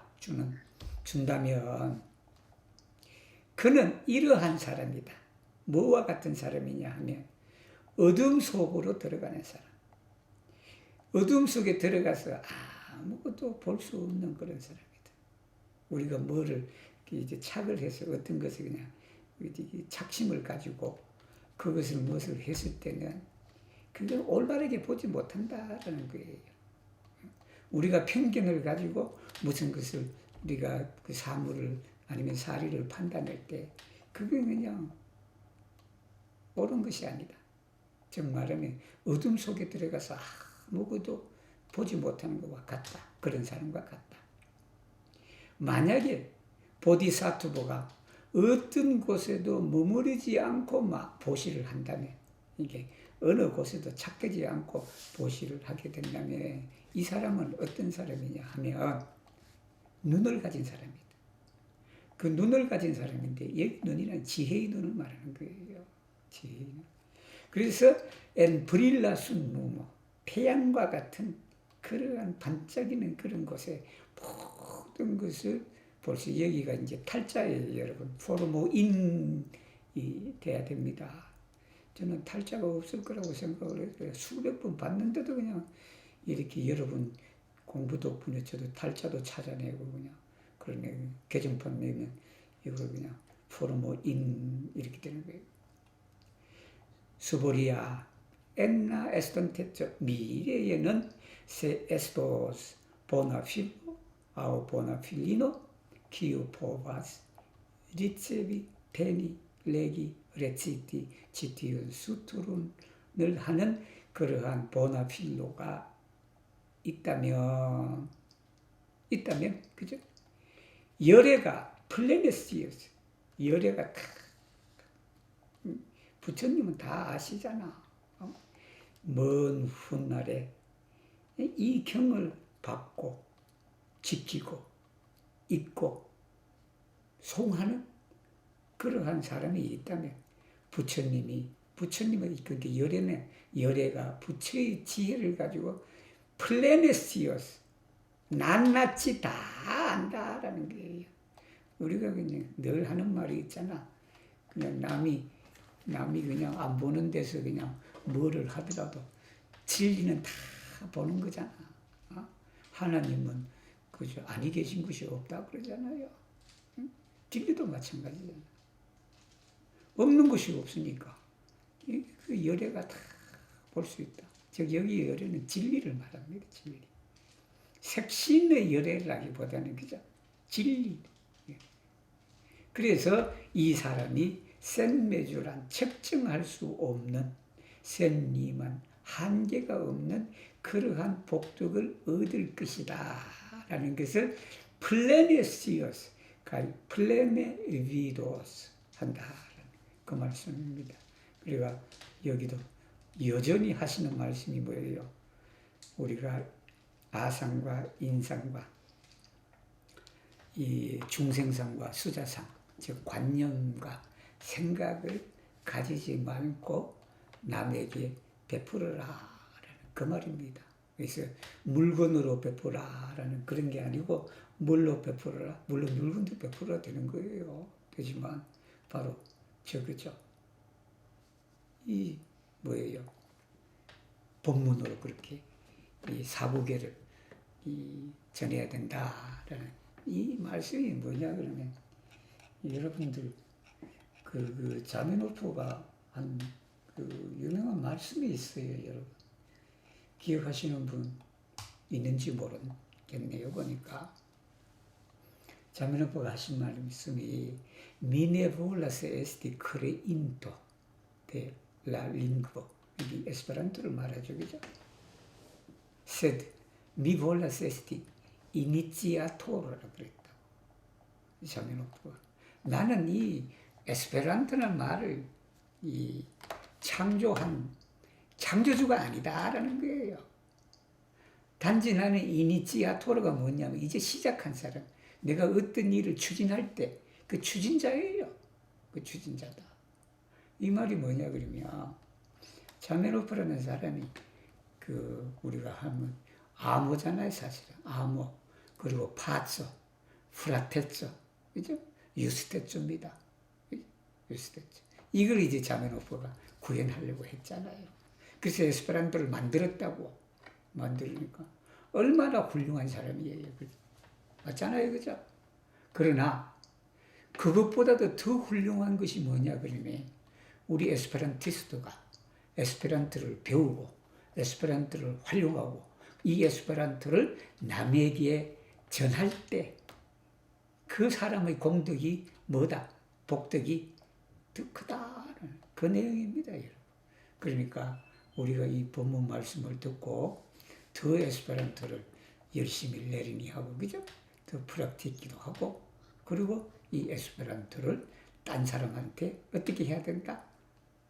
그는 이러한 사람이다. 뭐와 같은 사람이냐 하면 어둠 속으로 들어가는 사람. 어둠 속에 들어가서 아무것도 볼 수 없는 그런 사람이다. 우리가 뭐를 이제 착을 해서 어떤 것을 그냥 착심을 가지고 그것을 무엇을 했을 때는 그걸 올바르게 보지 못한다라는 거예요. 우리가 편견을 가지고 무슨 것을 우리가 그 사물을 아니면 사리를 판단할 때 그게 그냥 옳은 것이 아니다. 즉 말하면 어둠 속에 들어가서 아무것도 보지 못하는 것과 같다. 그런 사람과 같다. 만약에 보디사투보가 어떤 곳에도 머무르지 않고 보시를 한다면, 이게 어느 곳에도 착하지 않고 보시를 하게 된다면 이 사람은 어떤 사람이냐 하면 눈을 가진 사람이다. 그 눈을 가진 사람인데 여기 눈이란 지혜의 눈을 말하는 거예요. 지혜의 눈. 그래서 엔 브릴라 순무모, 태양과 같은 그러한 반짝이는 그런 곳에 모든 것을 볼 수, 여기가 이제 탈자예요, 여러분. 포르모인이 돼야 됩니다. 저는 탈자가 없을 거라고 생각을 해요. 수백 번 봤는데도 그냥 이렇게 여러분 공부 덕분에 저도 탈자도 찾아내고 그냥 그러네. 개정판 내면 이걸 그냥 포르모인 이렇게 되는 거예요. 수보리아 엔나 에스톤테처 미래에는 세 에스토스 보나필로 아우 보나필리노 키우 포바스 리체비 테니 레기 레치티 치티운 수투룬을 하는 그러한 보나필로가 있다면 그죠? 열애가 플레네시어스, 열애가 다 부처님은 다 아시잖아. 먼 훗날에 이 경을 받고 지키고 잊고 송하는 그러한 사람이 있다면 부처님은 그게 열애가 부처의 지혜를 가지고 플레네시어스 낱낱이 다 안다라는 거예요. 우리가 그냥 늘 하는 말이 있잖아. 그냥 남이 그냥 안 보는 데서 그냥 뭐를 하더라도 진리는 다 보는 거잖아. 하나님은 그죠? 아니 계신 것이 없다 그러잖아요. 응? 진리도 마찬가지잖아. 없는 것이 없으니까 그 열애가 다 볼 수 있다. 즉 여기 열애는 진리를 말합니다. 진리. 색신의 열애라기보다는 그죠? 진리. 그래서 이 사람이 센매주란 측정할 수 없는 센리만 한계가 없는 그러한 복덕을 얻을 것이다 라는 것을 플레네시오스, 플레네비도스 한다 그 말씀입니다. 그러니까 여기도 여전히 하시는 말씀이 뭐예요? 우리가 아상과 인상과 이 중생상과 수자상, 즉 관념과 생각을 가지지 말고 남에게 베풀어라 그 말입니다. 그래서 물건으로 베풀어라라는 그런 게 아니고 뭘로 베풀어라? 물론 물건도 베풀어야 되는 거예요. 되지만 바로 그죠? 이 뭐예요? 본문으로 그렇게 이 사부계를 전해야 된다라는 이 말씀이 뭐냐 그러면 여러분들 그 자메노프가 한 그 유명한 말씀이 있어요, 여러분. 기억하시는 분 있는지 모르겠네요, 보니까. 자메노프가 하신 말씀이 Mi ne volas esti creinto de la lingvo. 이 에스페란토를 말하죠, 그죠? Sed mi volas esti initiator라고 그랬다고. 자메노프가. 나는 이 에스페란토라는 말을 이 창조한 창조주가 아니다라는 거예요. 단지 나는 이니치아토르가 뭐냐면 이제 시작한 사람. 내가 어떤 일을 추진할 때 그 추진자예요. 그 추진자다. 이 말이 뭐냐 그러면 자메노프라는 사람이 그 우리가 하면 아모잖아요, 사실은. 아모. 그리고 파초, 프라테초, 그죠? 유스테초입니다. 유스테초. 이걸 이제 자메노프가 구현하려고 했잖아요. 그래서 에스페란토를 만들었다고. 만들으니까 얼마나 훌륭한 사람이에요. 맞잖아요, 그죠? 그러나 그것보다도 더 훌륭한 것이 뭐냐 그러면 우리 에스페란티스트가 에스페란토를 배우고 에스페란토를 활용하고 이 에스페란토를 남에게 전할 때 그 사람의 공덕이 뭐다? 복덕이 더 크다는 그 내용입니다, 여러분. 그러니까 우리가 이 본문 말씀을 듣고 더 에스페란토를 열심히 내리니 하고, 그죠? 더 프락티기도 하고, 그리고 이 에스페란토를 딴 사람한테 어떻게 해야 된다?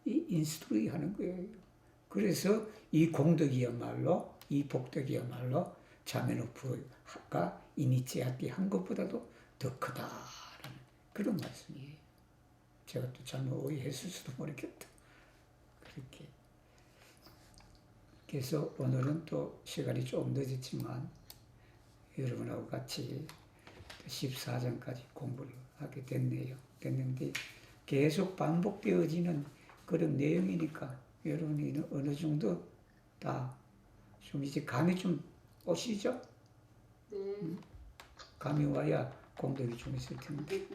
이 인스트루이 하는 거예요. 그래서 이 공덕이야말로, 이 복덕이야말로 자메노프가 이니치아티 한 것보다도 더 크다라는 그런 말씀이에요. 제가 또 잘못 오해했을 수도 모르겠다. 그렇게. 그래서 오늘은 또 시간이 좀 늦었지만 여러분하고 같이 14장까지 공부를 하게 됐는데 계속 반복되어지는 그런 내용이니까 여러분이 어느 정도 다 좀 이제 감이 좀 오시죠? 네. 감이 와야 공덕이 좀 있을 텐데.